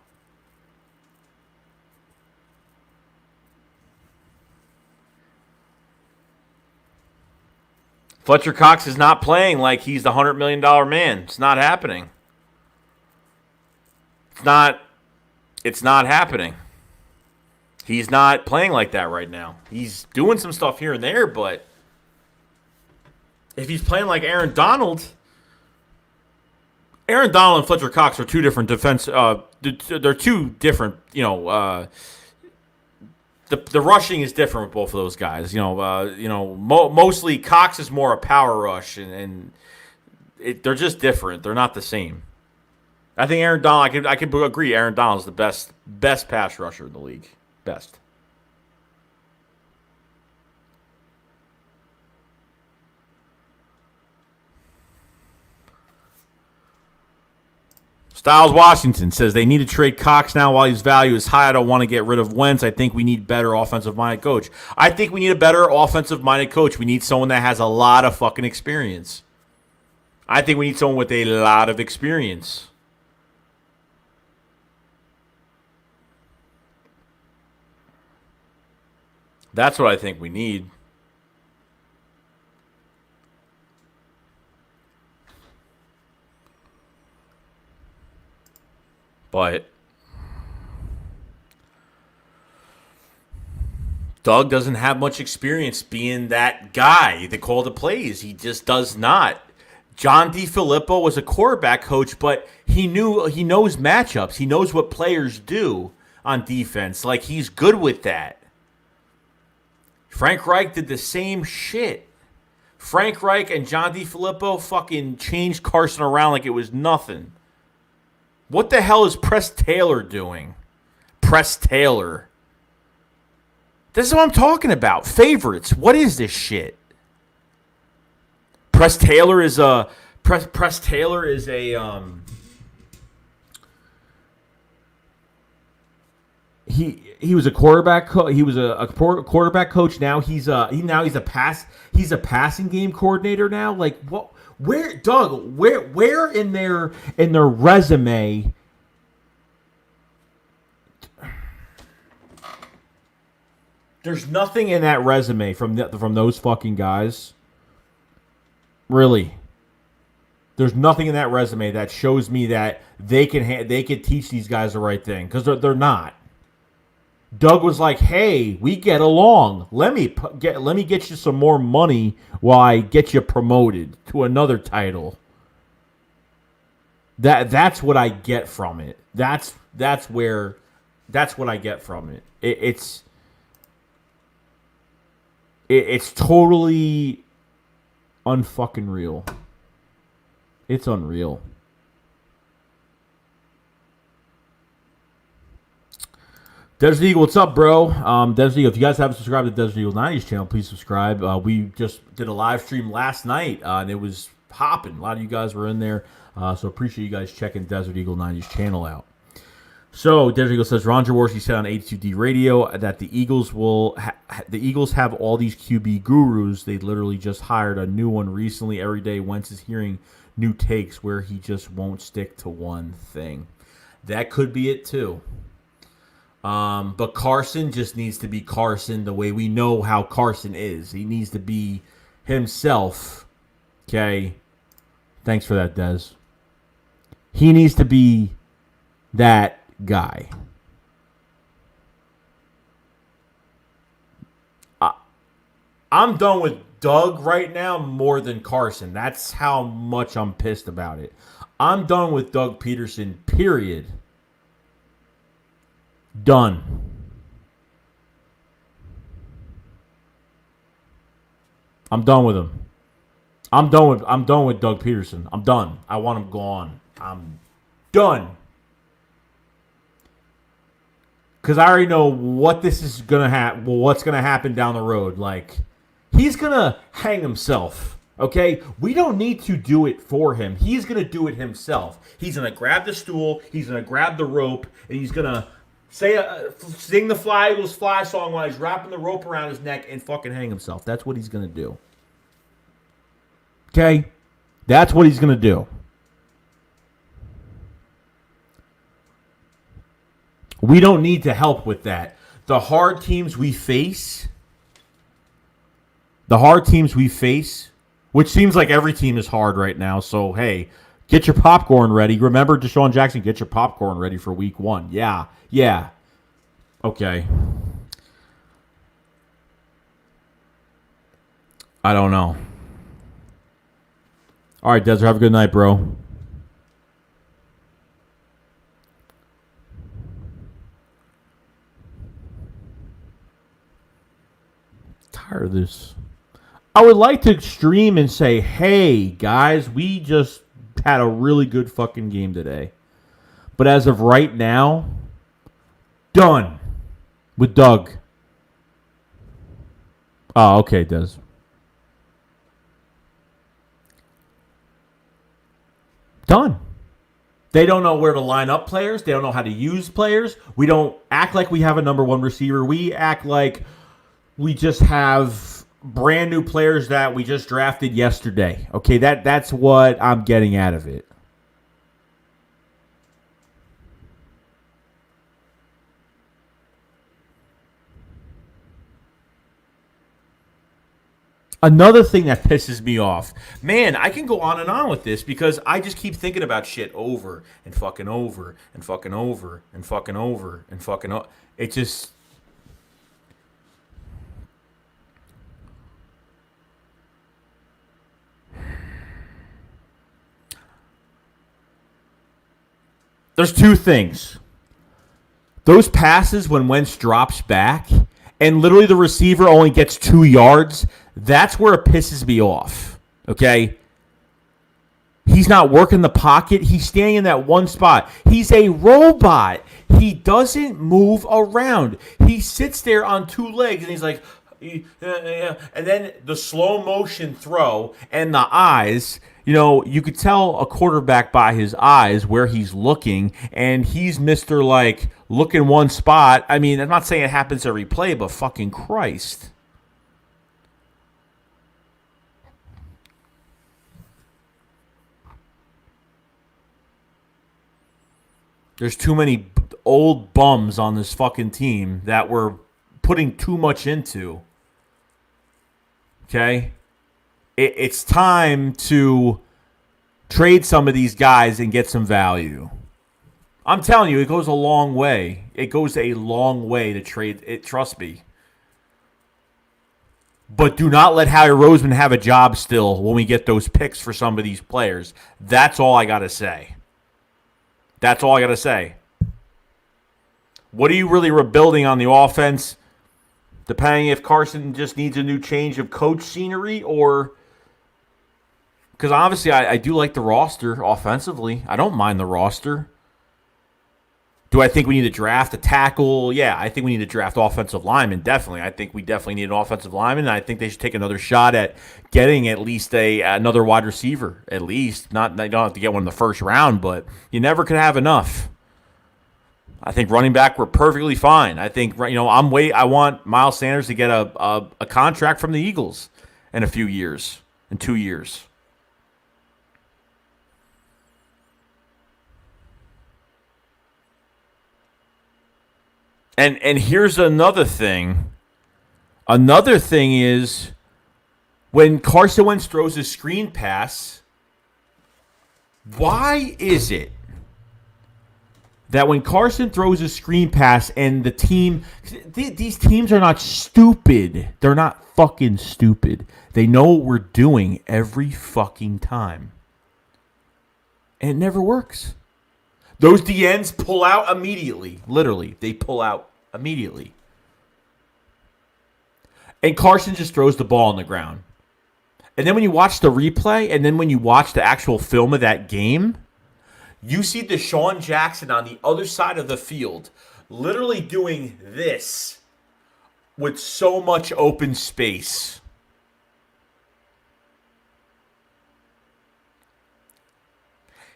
A: Fletcher Cox is not playing like he's the $100 million man. It's not happening. It's not happening. He's not playing like that right now. He's doing some stuff here and there, but if he's playing like Aaron Donald and Fletcher Cox are two different defense. They're two different. The rushing is different with both of those guys. Mostly Cox is more a power rush, and they're just different. They're not the same. I think Aaron Donald. I could agree. Aaron Donald is the best pass rusher in the league. Best. Styles Washington says they need to trade Cox now while his value is high. I don't want to get rid of Wentz. I think we need better offensive-minded coach. I think we need a better offensive-minded coach. We need someone that has a lot of fucking experience. I think we need someone with a lot of experience. That's what I think we need. But Doug doesn't have much experience being that guy that called the plays. He just does not. John DeFilippo was a quarterback coach, but he knows matchups. He knows what players do on defense. Like, he's good with that. Frank Reich did the same shit. Frank Reich and John DeFilippo fucking changed Carson around like it was nothing. What the hell is Press Taylor doing? Press Taylor. This is what I'm talking about. Favorites. What is this shit? Press Taylor is a He was a quarterback. He was a quarterback coach. Now he's a passing game coordinator now. Like, what? Where, Doug? Where in their resume? There's nothing in that resume from those fucking guys. Really, there's nothing in that resume that shows me that they can teach these guys the right thing, because they're not. Doug was like, "Hey, we get along. Let me get you some more money while I get you promoted to another title." That's what I get from it. That's what I get from it. It's totally unfucking real. It's unreal. Desert Eagle, what's up, bro? Desert Eagle, if you guys haven't subscribed to the Desert Eagle 90s channel, please subscribe. We just did a live stream last night, and it was popping. A lot of you guys were in there, so appreciate you guys checking Desert Eagle 90s channel out. So Desert Eagle says Ron Jaworski said on 82D Radio that the Eagles have all these QB gurus. They literally just hired a new one recently. Every day Wentz is hearing new takes where he just won't stick to one thing. That could be it too. But Carson just needs to be Carson the way we know how Carson is. He needs to be himself. Okay. Thanks for that, Des. He needs to be that guy. I'm done with Doug right now more than Carson. That's how much I'm pissed about it. I'm done with Doug Peterson, period. Done. I'm done with him. I'm done with Doug Peterson. I'm done. I want him gone. I'm done. Because I already know what this is gonna happen. Well, what's gonna happen down the road? Like, he's gonna hang himself. Okay, we don't need to do it for him. He's gonna do it himself. He's gonna grab the stool. He's gonna grab the rope, and he's gonna sing the Fly Eagles Fly song while he's wrapping the rope around his neck and fucking hang himself. That's what he's going to do. Okay? That's what he's going to do. We don't need to help with that. The hard teams we face, which seems like every team is hard right now, so hey, Get your popcorn ready. Remember, Deshaun Jackson, get your popcorn ready for week 1. Yeah. Okay. I don't know. All right, Desert, have a good night, bro. Tired of this. I would like to stream and say, hey, guys, we just had a really good fucking game today. But as of right now, done with Doug. Oh, okay, Des. Done. They don't know where to line up players. They don't know how to use players. We don't act like we have a number 1 receiver. We act like we just have brand new players that we just drafted yesterday. Okay, that's what I'm getting out of it. Another thing that pisses me off, man, I can go on and on with this because I just keep thinking about shit over and fucking over and fucking over and fucking over and fucking over. It just. There's two things. Those passes when Wentz drops back and literally the receiver only gets 2 yards, that's where it pisses me off. Okay? He's not working the pocket. He's standing in that one spot. He's a robot. He doesn't move around. He sits there on 2 legs and he's like, and then the slow motion throw and the eyes. You know, you could tell a quarterback by his eyes where he's looking, and he's Mr. like, look in one spot. I mean, I'm not saying it happens every play, but fucking Christ. There's too many old bums on this fucking team that we're putting too much into. Okay? It's time to trade some of these guys and get some value. I'm telling you, it goes a long way. It goes a long way to trade it. Trust me. But do not let Howie Roseman have a job still when we get those picks for some of these players. That's all I got to say. That's all I got to say. What are you really rebuilding on the offense? Depending if Carson just needs a new change of coach scenery or... Because obviously I do like the roster offensively. I don't mind the roster. Do I think we need to draft a tackle? Yeah, I think we need to draft offensive linemen, definitely. I think we definitely need an offensive lineman, and I think they should take another shot at getting at least another wide receiver, at least. Not they don't have to get one in the first round, but you never could have enough. I think running back, we're perfectly fine. I think, I want Miles Sanders to get a contract from the Eagles in a few years, in 2 years. And here's another thing. Another thing is when Carson Wentz throws a screen pass, why is it that when Carson throws a screen pass and the team, these teams are not stupid. They're not fucking stupid. They know what we're doing every fucking time. And it never works. Those DNs pull out immediately. Literally, they pull out immediately. And Carson just throws the ball on the ground. And then when you watch the replay, and then when you watch the actual film of that game, you see Deshaun Jackson on the other side of the field literally doing this with so much open space.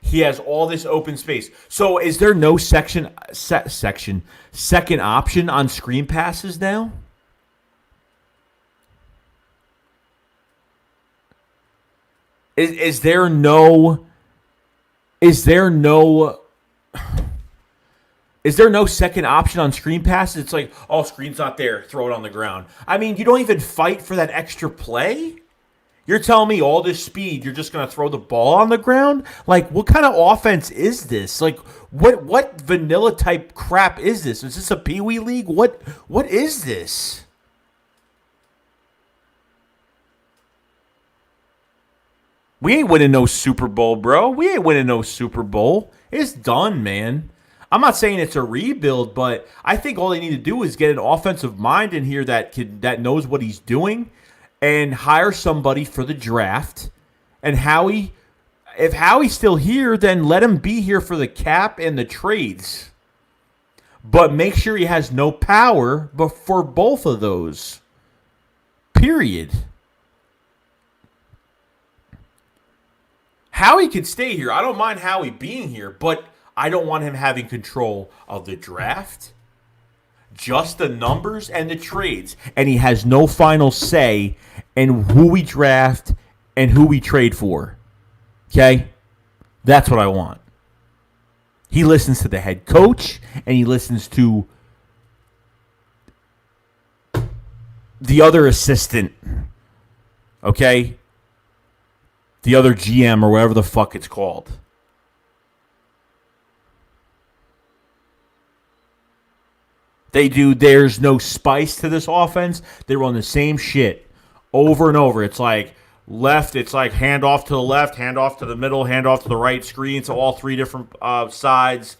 A: He has all this open space. So is there no second option on screen passes now? Is there no second option on screen passes? It's like, screen's not there, throw it on the ground. I mean, you don't even fight for that extra play? You're telling me all this speed, you're just going to throw the ball on the ground? Like, what kind of offense is this? Like, what vanilla type crap is this? Is this a Pee Wee league? What is this? We ain't winning no Super Bowl, bro. We ain't winning no Super Bowl. It's done, man. I'm not saying it's a rebuild, but I think all they need to do is get an offensive mind in here that knows what he's doing and hire somebody for the draft. And if Howie's still here, then let him be here for the cap and the trades. But make sure he has no power for both of those. Period. Howie can stay here. I don't mind Howie being here, but I don't want him having control of the draft, just the numbers and the trades. And he has no final say in who we draft and who we trade for. Okay? That's what I want. He listens to the head coach, and he listens to the other assistant. Okay? The other GM or whatever the fuck it's called. There's no spice to this offense. They run the same shit over and over. It's like left, it's like hand off to the left, hand off to the middle, hand off to the right screen. So all three different sides.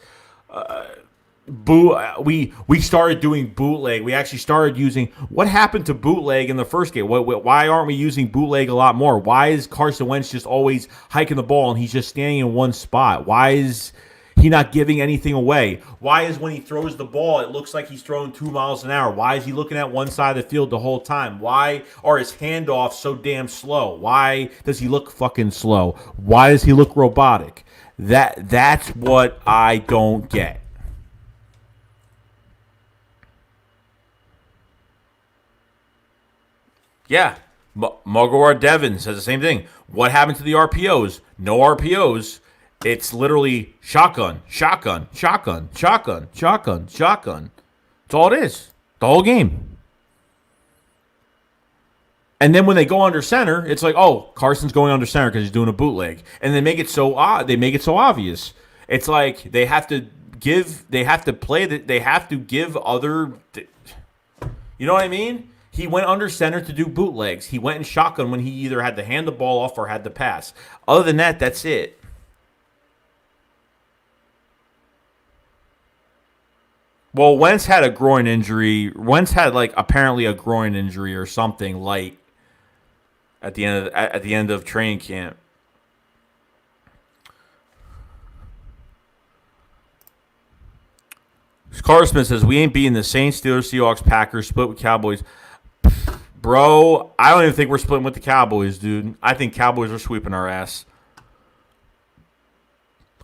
A: We started doing bootleg. We actually started using. What happened to bootleg in the first game? Why aren't we using bootleg a lot more? Why is Carson Wentz just always hiking the ball and he's just standing in one spot? Why is he not giving anything away? Why is when he throws the ball, it looks like he's throwing 2 miles an hour? Why is he looking at one side of the field the whole time? Why are his handoffs so damn slow? Why does he look fucking slow? Why does he look robotic? That's what I don't get. Yeah, Margawar Devin says the same thing. What happened to the RPOs? No RPOs. It's literally shotgun, shotgun, shotgun, shotgun, shotgun, shotgun. That's all it is. The whole game. And then when they go under center, it's like, oh, Carson's going under center because he's doing a bootleg, and they make it so odd. They make it so obvious. It's like they have to give other. You know what I mean? He went under center to do bootlegs. He went in shotgun when he either had to hand the ball off or had to pass. Other than that, that's it. Well, Wentz had a groin injury. Wentz had apparently a groin injury or something light at the end of training camp. Carter Smith says we ain't beating the Saints, Steelers, Seahawks, Packers, split with Cowboys. Bro, I don't even think we're splitting with the Cowboys, dude. I think Cowboys are sweeping our ass.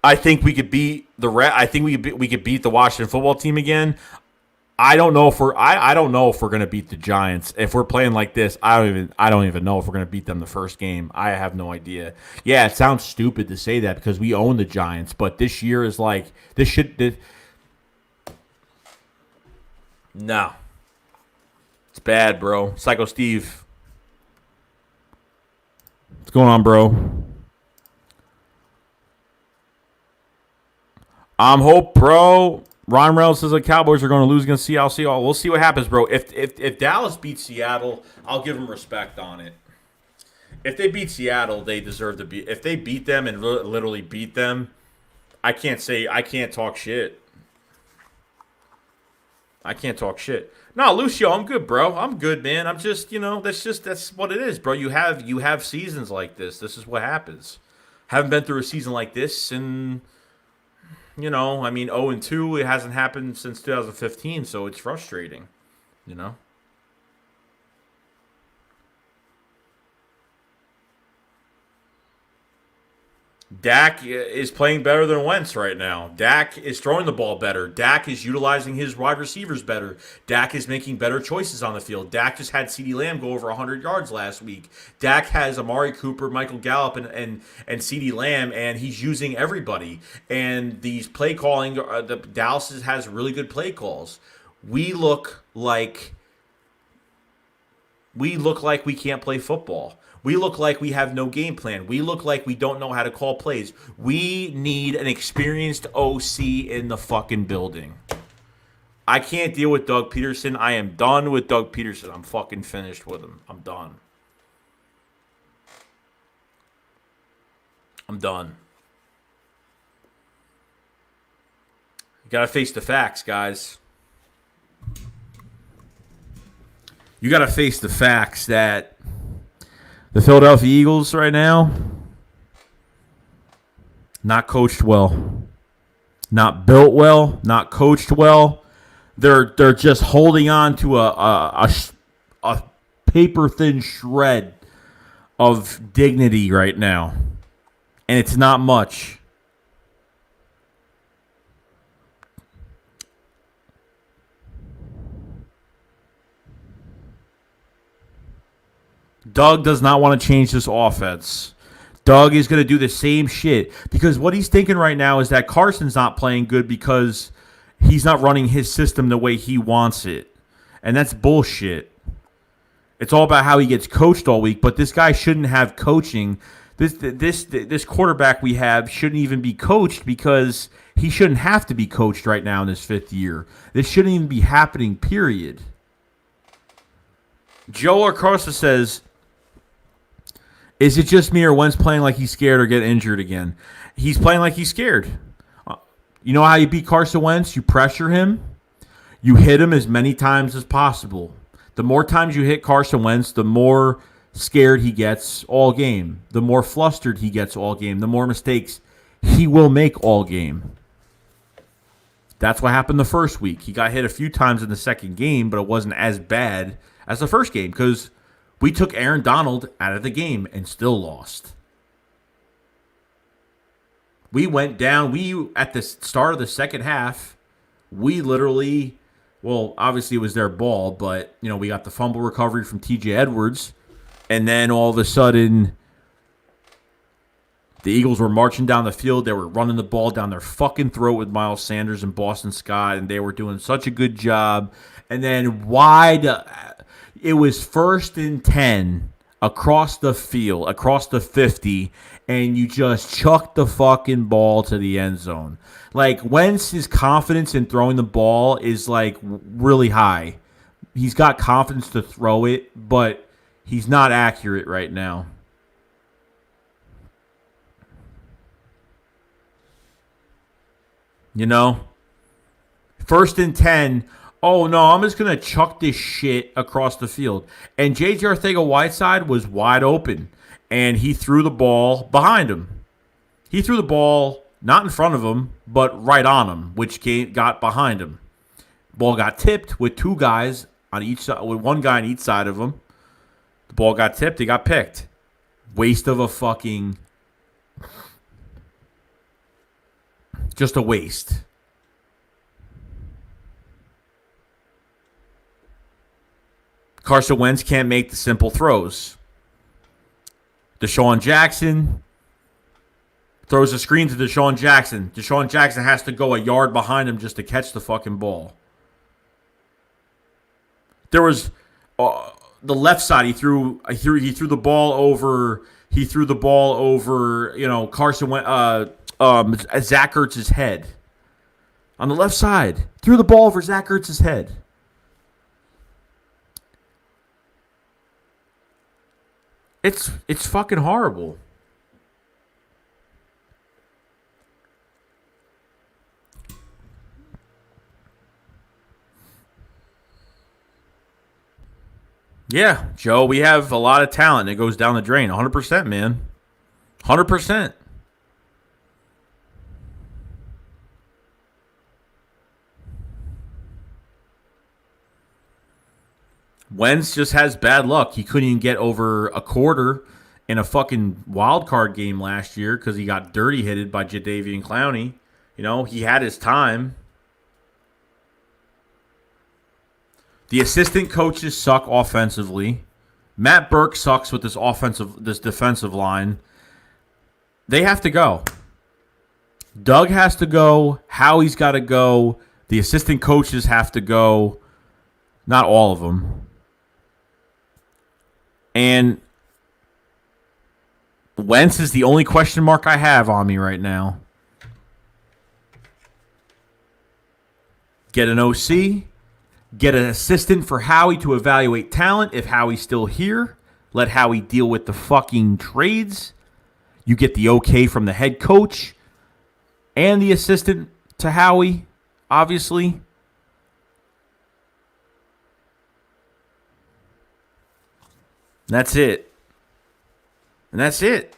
A: I think we could beat I think we could beat the Washington football team again. I don't know if we're going to beat the Giants. If we're playing like this, I don't even know if we're going to beat them the first game. I have no idea. Yeah, it sounds stupid to say that because we own the Giants, but this year is like no. It's bad, bro. Psycho Steve. What's going on, bro? Hope, bro. Ron Reynolds says the Cowboys are going to lose against Seattle. We'll see what happens, bro. If Dallas beats Seattle, I'll give them respect on it. If they beat Seattle, they deserve to beat. If they beat them and literally beat them, I can't talk shit. I can't talk shit. No, Lucio, I'm good, bro. I'm good, man. I'm just, that's what it is, bro. You have seasons like this. This is what happens. Haven't been through a season like this in, 0-2. It hasn't happened since 2015, so it's frustrating, Dak is playing better than Wentz right now. Dak is throwing the ball better. Dak is utilizing his wide receivers better. Dak is making better choices on the field. Dak just had CeeDee Lamb go over 100 yards last week. Dak has Amari Cooper, Michael Gallup, and CeeDee Lamb, and he's using everybody. And these play calling, the Dallas has really good play calls. We look like We look like we can't play football. We look like we have no game plan. We look like we don't know how to call plays. We need an experienced OC in the fucking building. I can't deal with Doug Peterson. I am done with Doug Peterson. I'm fucking finished with him. I'm done. I'm done. You got to face the facts, guys. You got to face the facts that the Philadelphia Eagles right now, not coached well, not built well, not coached well. They're just holding on to a paper thin shred of dignity right now, and it's not much. Doug does not want to change this offense. Doug is going to do the same shit because what he's thinking right now is that Carson's not playing good because he's not running his system the way he wants it. And that's bullshit. It's all about how he gets coached all week, but this guy shouldn't have coaching. This quarterback we have shouldn't even be coached because he shouldn't have to be coached right now in his fifth year. This shouldn't even be happening, period. Joe Arcosta says, is it just me or Wentz playing like he's scared or get injured again? He's playing like he's scared. You know how you beat Carson Wentz? You pressure him. You hit him as many times as possible. The more times you hit Carson Wentz, the more scared he gets all game. The more flustered he gets all game. The more mistakes he will make all game. That's what happened the first week. He got hit a few times in the second game, but it wasn't as bad as the first game because we took Aaron Donald out of the game and still lost. We went down. At the start of the second half, we literally, well, obviously it was their ball, but, we got the fumble recovery from TJ Edwards, and then all of a sudden, the Eagles were marching down the field. They were running the ball down their fucking throat with Miles Sanders and Boston Scott, and they were doing such a good job. And then it was 1st and 10 across the field, across the 50, and you just chucked the fucking ball to the end zone. Like, Wentz's confidence in throwing the ball is, really high. He's got confidence to throw it, but he's not accurate right now. First and 10. Oh, no, I'm just going to chuck this shit across the field. And J.J. Arcega-Whiteside was wide open, and he threw the ball behind him. He threw the ball not in front of him, but right on him, which got behind him. Ball got tipped with two guys on each side, with one guy on each side of him. The ball got tipped. It got picked. Waste of a fucking... Just a waste. Carson Wentz can't make the simple throws. Deshaun Jackson throws a screen to Deshaun Jackson. Deshaun Jackson has to go a yard behind him just to catch the fucking ball. There was the left side. He threw the ball over. He threw the ball over. Carson went. Zach Ertz's head. On the left side, threw the ball over Zach Ertz's head. It's fucking horrible. Yeah, Joe, we have a lot of talent. It goes down the drain. 100%, man. 100%. Wentz just has bad luck. He couldn't even get over a quarter in a fucking wild card game last year because he got dirty hitted by Jadeveon Clowney. He had his time. The assistant coaches suck offensively. Matt Burke sucks with this defensive line. They have to go. Doug has to go. Howie's got to go. The assistant coaches have to go. Not all of them. And Wentz is the only question mark I have on me right now. Get an OC. Get an assistant for Howie to evaluate talent if Howie's still here. Let Howie deal with the fucking trades. You get the okay from the head coach and the assistant to Howie, obviously. And that's it. And that's it.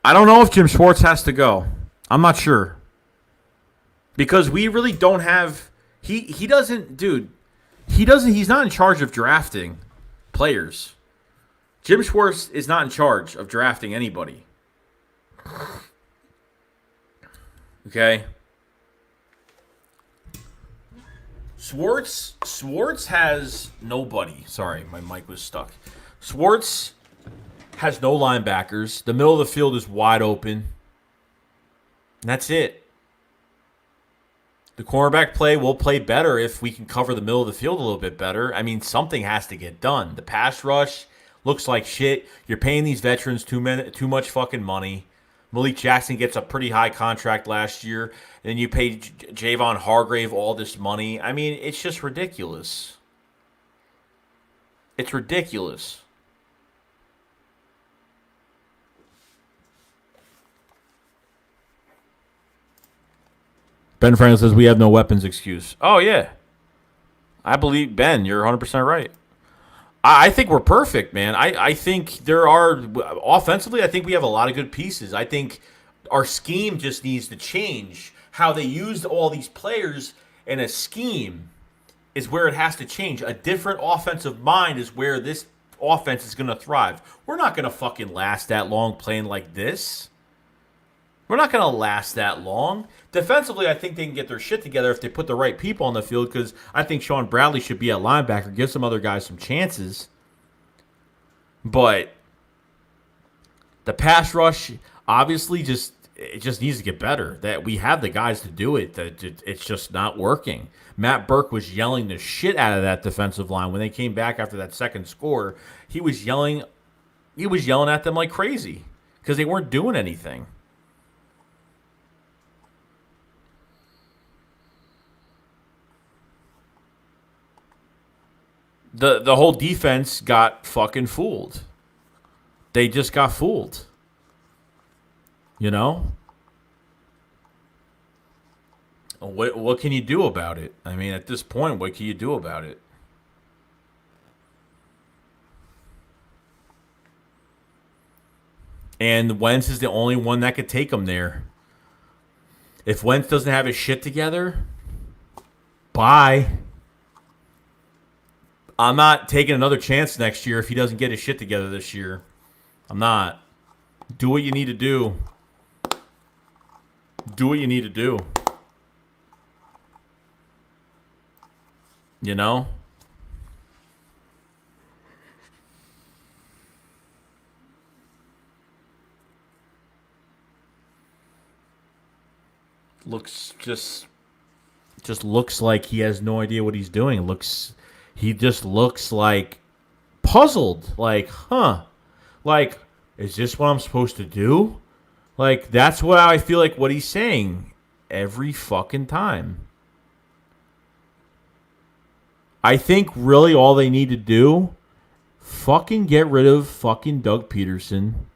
A: I don't know if Jim Schwartz has to go. I'm not sure. Because we really don't have... He doesn't... Dude, he's not in charge of drafting players. Jim Schwartz is not in charge of drafting anybody. Okay? Schwartz has nobody. Sorry, my mic was stuck. Schwartz has no linebackers. The middle of the field is wide open. And that's it. The cornerback play will play better if we can cover the middle of the field a little bit better. I mean, something has to get done. The pass rush looks like shit. You're paying these veterans too much fucking money. Malik Jackson gets a pretty high contract last year. And you pay Javon Hargrave all this money. I mean, it's just ridiculous. It's ridiculous. Ben Franklin says we have no weapons excuse. Oh, yeah. I believe, Ben, you're 100% right. I think we're perfect, man. I think there are, offensively, I think we have a lot of good pieces. I think our scheme just needs to change. How they used all these players in a scheme is where it has to change. A different offensive mind is where this offense is going to thrive. We're not going to fucking last that long playing like this. We're not going to last that long. Defensively, I think they can get their shit together if they put the right people on the field, because I think Sean Bradley should be at linebacker, give some other guys some chances. But the pass rush, obviously, it just needs to get better. That we have the guys to do it. That it's just not working. Matt Burke was yelling the shit out of that defensive line when they came back after that second score. He was yelling at them like crazy because they weren't doing anything. The whole defense got fucking fooled. They just got fooled. You know? What can you do about it? I mean, at this point, what can you do about it? And Wentz is the only one that could take them there. If Wentz doesn't have his shit together, bye. I'm not taking another chance next year if he doesn't get his shit together this year. I'm not. Do what you need to do. Do what you need to do. You know? Looks just looks like he has no idea what he's doing. He just looks like puzzled. Like, huh? Like, is this what I'm supposed to do? Like, that's what I feel like what he's saying every fucking time. I think really all they need to do, fucking get rid of fucking Doug Peterson.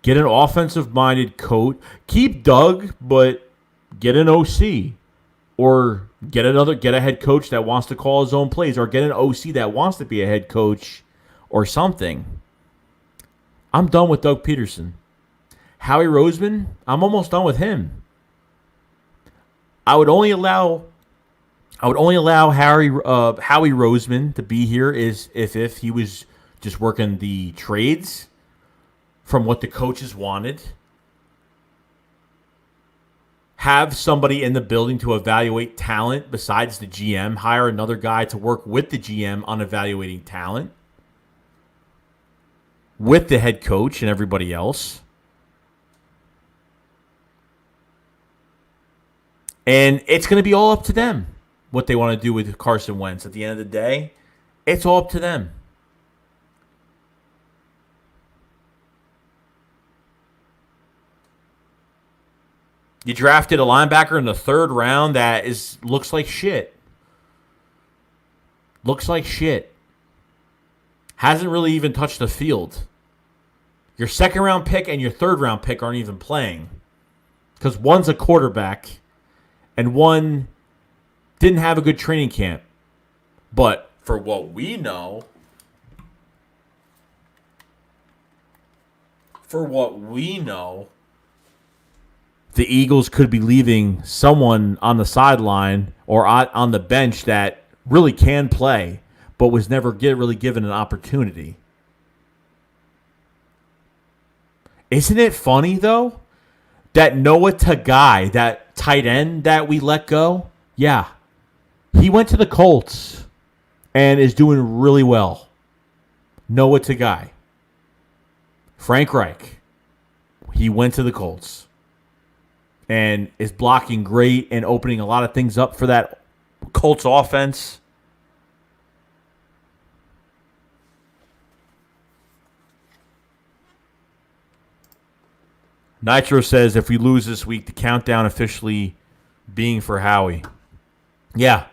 A: Get an offensive-minded coach. Keep Doug, but get an OC. Or get a head coach that wants to call his own plays. Or get an OC that wants to be a head coach or something. I'm done with Doug Peterson. Howie Roseman, I'm almost done with him. I would only allow Howie Roseman to be here is if he was just working the trades from what the coaches wanted. Have somebody in the building to evaluate talent besides the GM. Hire another guy to work with the GM on evaluating talent. With the head coach and everybody else. And it's going to be all up to them what they want to do with Carson Wentz. At the end of the day, It's all up to them. You drafted a linebacker in the 3rd round that looks like shit. Looks like shit. Hasn't really even touched the field. Your 2nd round pick and your 3rd round pick aren't even playing. Because one's a quarterback and one didn't have a good training camp. But for what we know, the Eagles could be leaving someone on the sideline or on the bench that really can play, but was never really given an opportunity. Isn't it funny, though, that Noah Tagai, that tight end that we let go, yeah, he went to the Colts and is doing really well. Noah Tagai. Frank Reich, he went to the Colts and is blocking great and opening a lot of things up for that Colts offense. Nitro says if we lose this week, the countdown officially being for Howie. Yeah.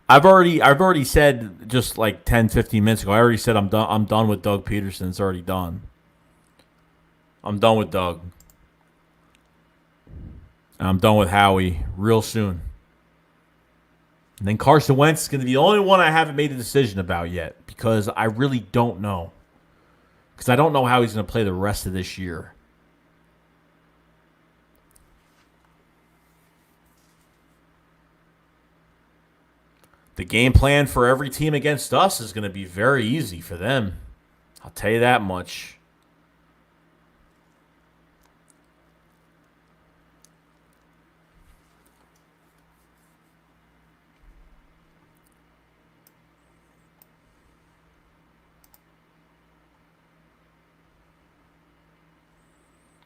A: I've already said just like 10, 15 minutes ago, I already said I'm done with Doug Peterson. It's already done. I'm done with Doug. And I'm done with Howie real soon. And then Carson Wentz is going to be the only one I haven't made a decision about yet because I really don't know. Because I don't know how he's going to play the rest of this year. The game plan for every team against us is going to be very easy for them. I'll tell you that much.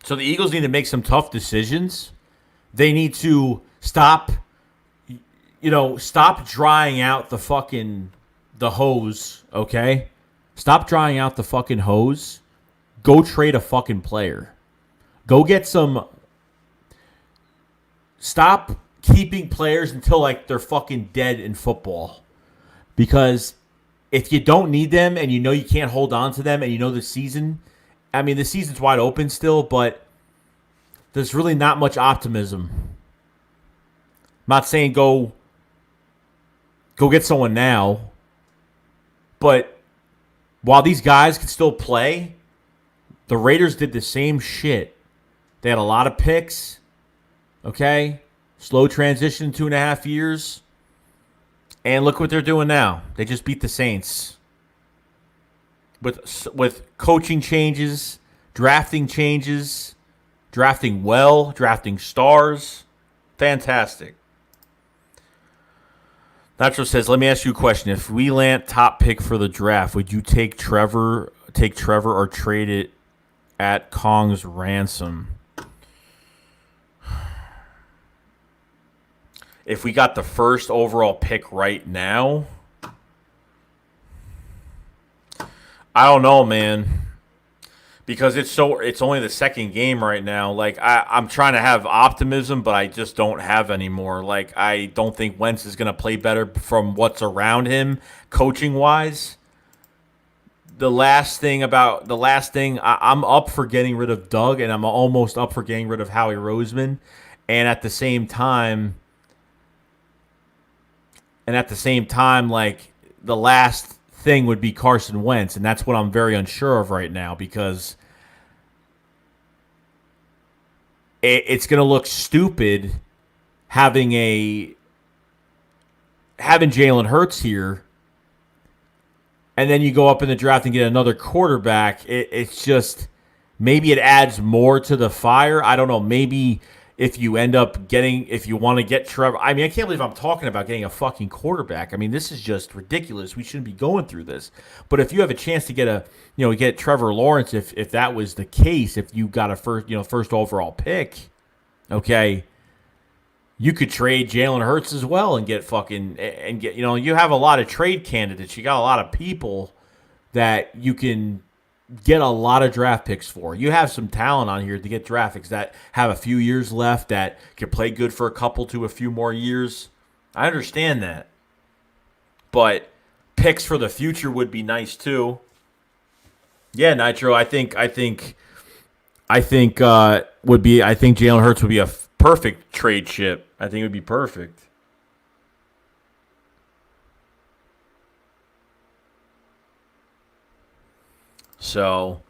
A: So the Eagles need to make some tough decisions. They need to stop drying out the hose, okay? Stop drying out the fucking hose. Go trade a fucking player. Go get some. Stop keeping players until like they're fucking dead in football. Because if you don't need them and you know you can't hold on to them and you know the season's wide open still, but there's really not much optimism. I'm not saying go get someone now. But while these guys can still play, the Raiders did the same shit. They had a lot of picks. Okay? Slow transition, 2.5 years. And look what they're doing now. They just beat the Saints. With coaching changes, drafting changes, drafting well, drafting stars. Fantastic. Nacho says, let me ask you a question. If we land top pick for the draft, would you take Trevor or trade it at Kong's ransom? If we got the first overall pick right now, I don't know, man. Because it's only the second game right now. Like I'm trying to have optimism, but I just don't have anymore. Like I don't think Wentz is gonna play better from what's around him, coaching wise. I'm up for getting rid of Doug, and I'm almost up for getting rid of Howie Roseman, and at the same time, like the last thing would be Carson Wentz, and that's what I'm very unsure of right now because it's going to look stupid having Jalen Hurts here, and then you go up in the draft and get another quarterback. It's just maybe it adds more to the fire. I don't know. Maybe if you want to get Trevor. I mean, I can't believe I'm talking about getting a fucking quarterback. I mean, this is just ridiculous. We shouldn't be going through this. But if you have a chance to get Trevor Lawrence, if that was the case, if you got a first overall pick, okay, you could trade Jalen Hurts as well and get you have a lot of trade candidates. You got a lot of people that you can get a lot of draft picks for. You have some talent on here to get draft picks that have a few years left that can play good for a couple to a few more years. I understand that. But picks for the future would be nice too. Yeah, Nitro, I think Jalen Hurts would be a perfect trade chip. I think it would be perfect. So,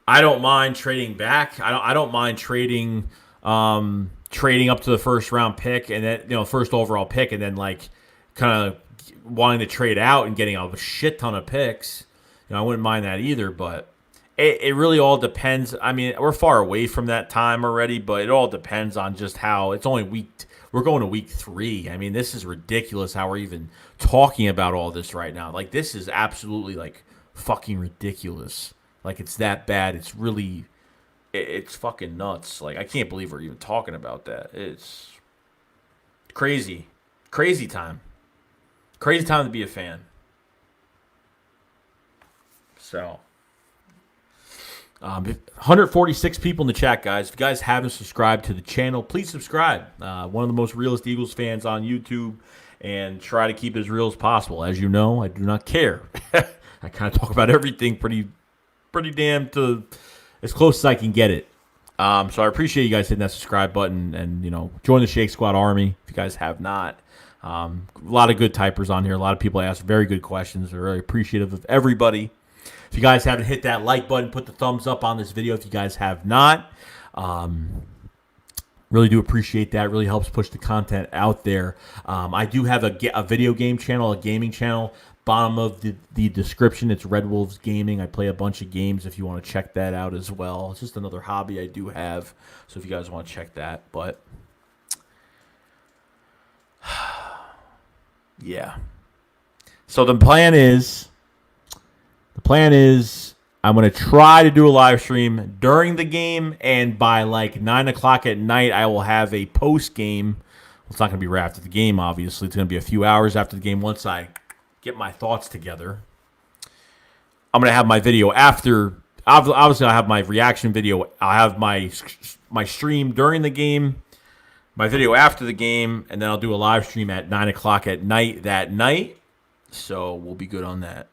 A: I don't mind trading back. I don't mind trading up to the first round pick and then first overall pick and then like kind of wanting to trade out and getting a shit ton of picks. I wouldn't mind that either, but it really all depends. I mean, we're far away from that time already, but it all depends on just how it's only we're going to week 3. I mean, this is ridiculous how we're even talking about all this right now. Like, this is absolutely like fucking ridiculous. Like, it's that bad. It's really, it's fucking nuts. Like, I can't believe we're even talking about that. It's crazy. Crazy time. Crazy time to be a fan. So, 146 people in the chat, guys. If you guys haven't subscribed to the channel, please subscribe. One of the most realest Eagles fans on YouTube, and try to keep it as real as possible. As you know, I do not care. I kind of talk about everything pretty damn to as close as I can get it. So I appreciate you guys hitting that subscribe button and join the Shake Squad army if you guys have not. A lot of good typers on here. A lot of people ask very good questions. We're really appreciative of everybody. If you guys haven't hit that like button, put the thumbs up on this video if you guys have not. Really do appreciate that. Really helps push the content out there. I do have a video game channel, a gaming channel. Bottom of the description, it's Red Wolves Gaming. I play a bunch of games if you want to check that out as well. It's just another hobby I do have. So if you guys want to check that. But, yeah. So the plan is I'm going to try to do a live stream during the game, and by like 9 o'clock at night, I will have a post game. It's not going to be right after the game, obviously. It's going to be a few hours after the game once I get my thoughts together. I'm going to have my video after. Obviously, I'll have my reaction video. I'll have my stream during the game, my video after the game, and then I'll do a live stream at 9 o'clock at night that night. So we'll be good on that.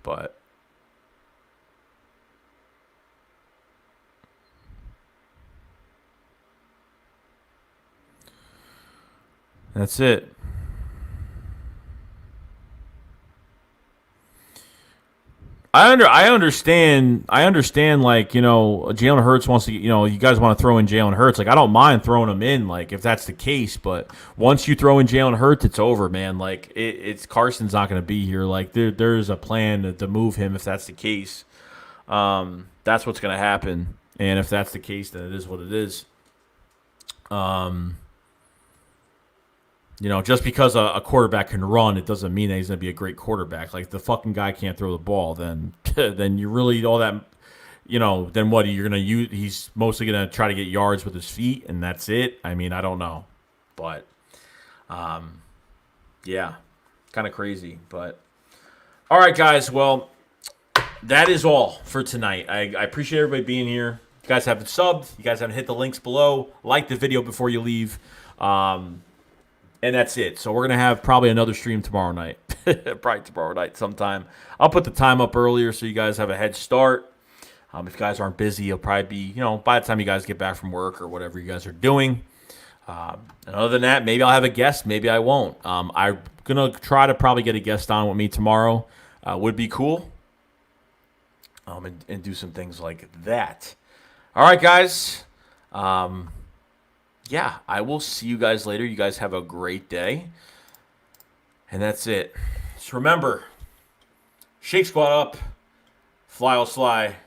A: But that's it. I understand. Like, Jalen Hurts wants to. You guys want to throw in Jalen Hurts. Like, I don't mind throwing him in. Like, if that's the case. But once you throw in Jalen Hurts, it's over, man. Like, it's Carson's not going to be here. Like, there's a plan to move him if that's the case. That's what's going to happen. And if that's the case, then it is what it is. Just because a quarterback can run, it doesn't mean that he's going to be a great quarterback. Like, if the fucking guy can't throw the ball, then you really all that, then what? You're going to use? He's mostly going to try to get yards with his feet, and that's it. I mean, I don't know, but yeah, kind of crazy. But all right, guys. Well, that is all for tonight. I appreciate everybody being here. If you guys haven't subbed, you guys haven't hit the links below, like the video before you leave. And that's it. So we're going to have probably another stream tomorrow night. Probably tomorrow night sometime. I'll put the time up earlier so you guys have a head start. If you guys aren't busy, it'll probably be, by the time you guys get back from work or whatever you guys are doing. And other than that, maybe I'll have a guest. Maybe I won't. I'm going to try to probably get a guest on with me tomorrow. Would be cool. And do some things like that. All right, guys. Yeah, I will see you guys later. You guys have a great day. And that's it. Just remember, Shake Squad up, fly will fly.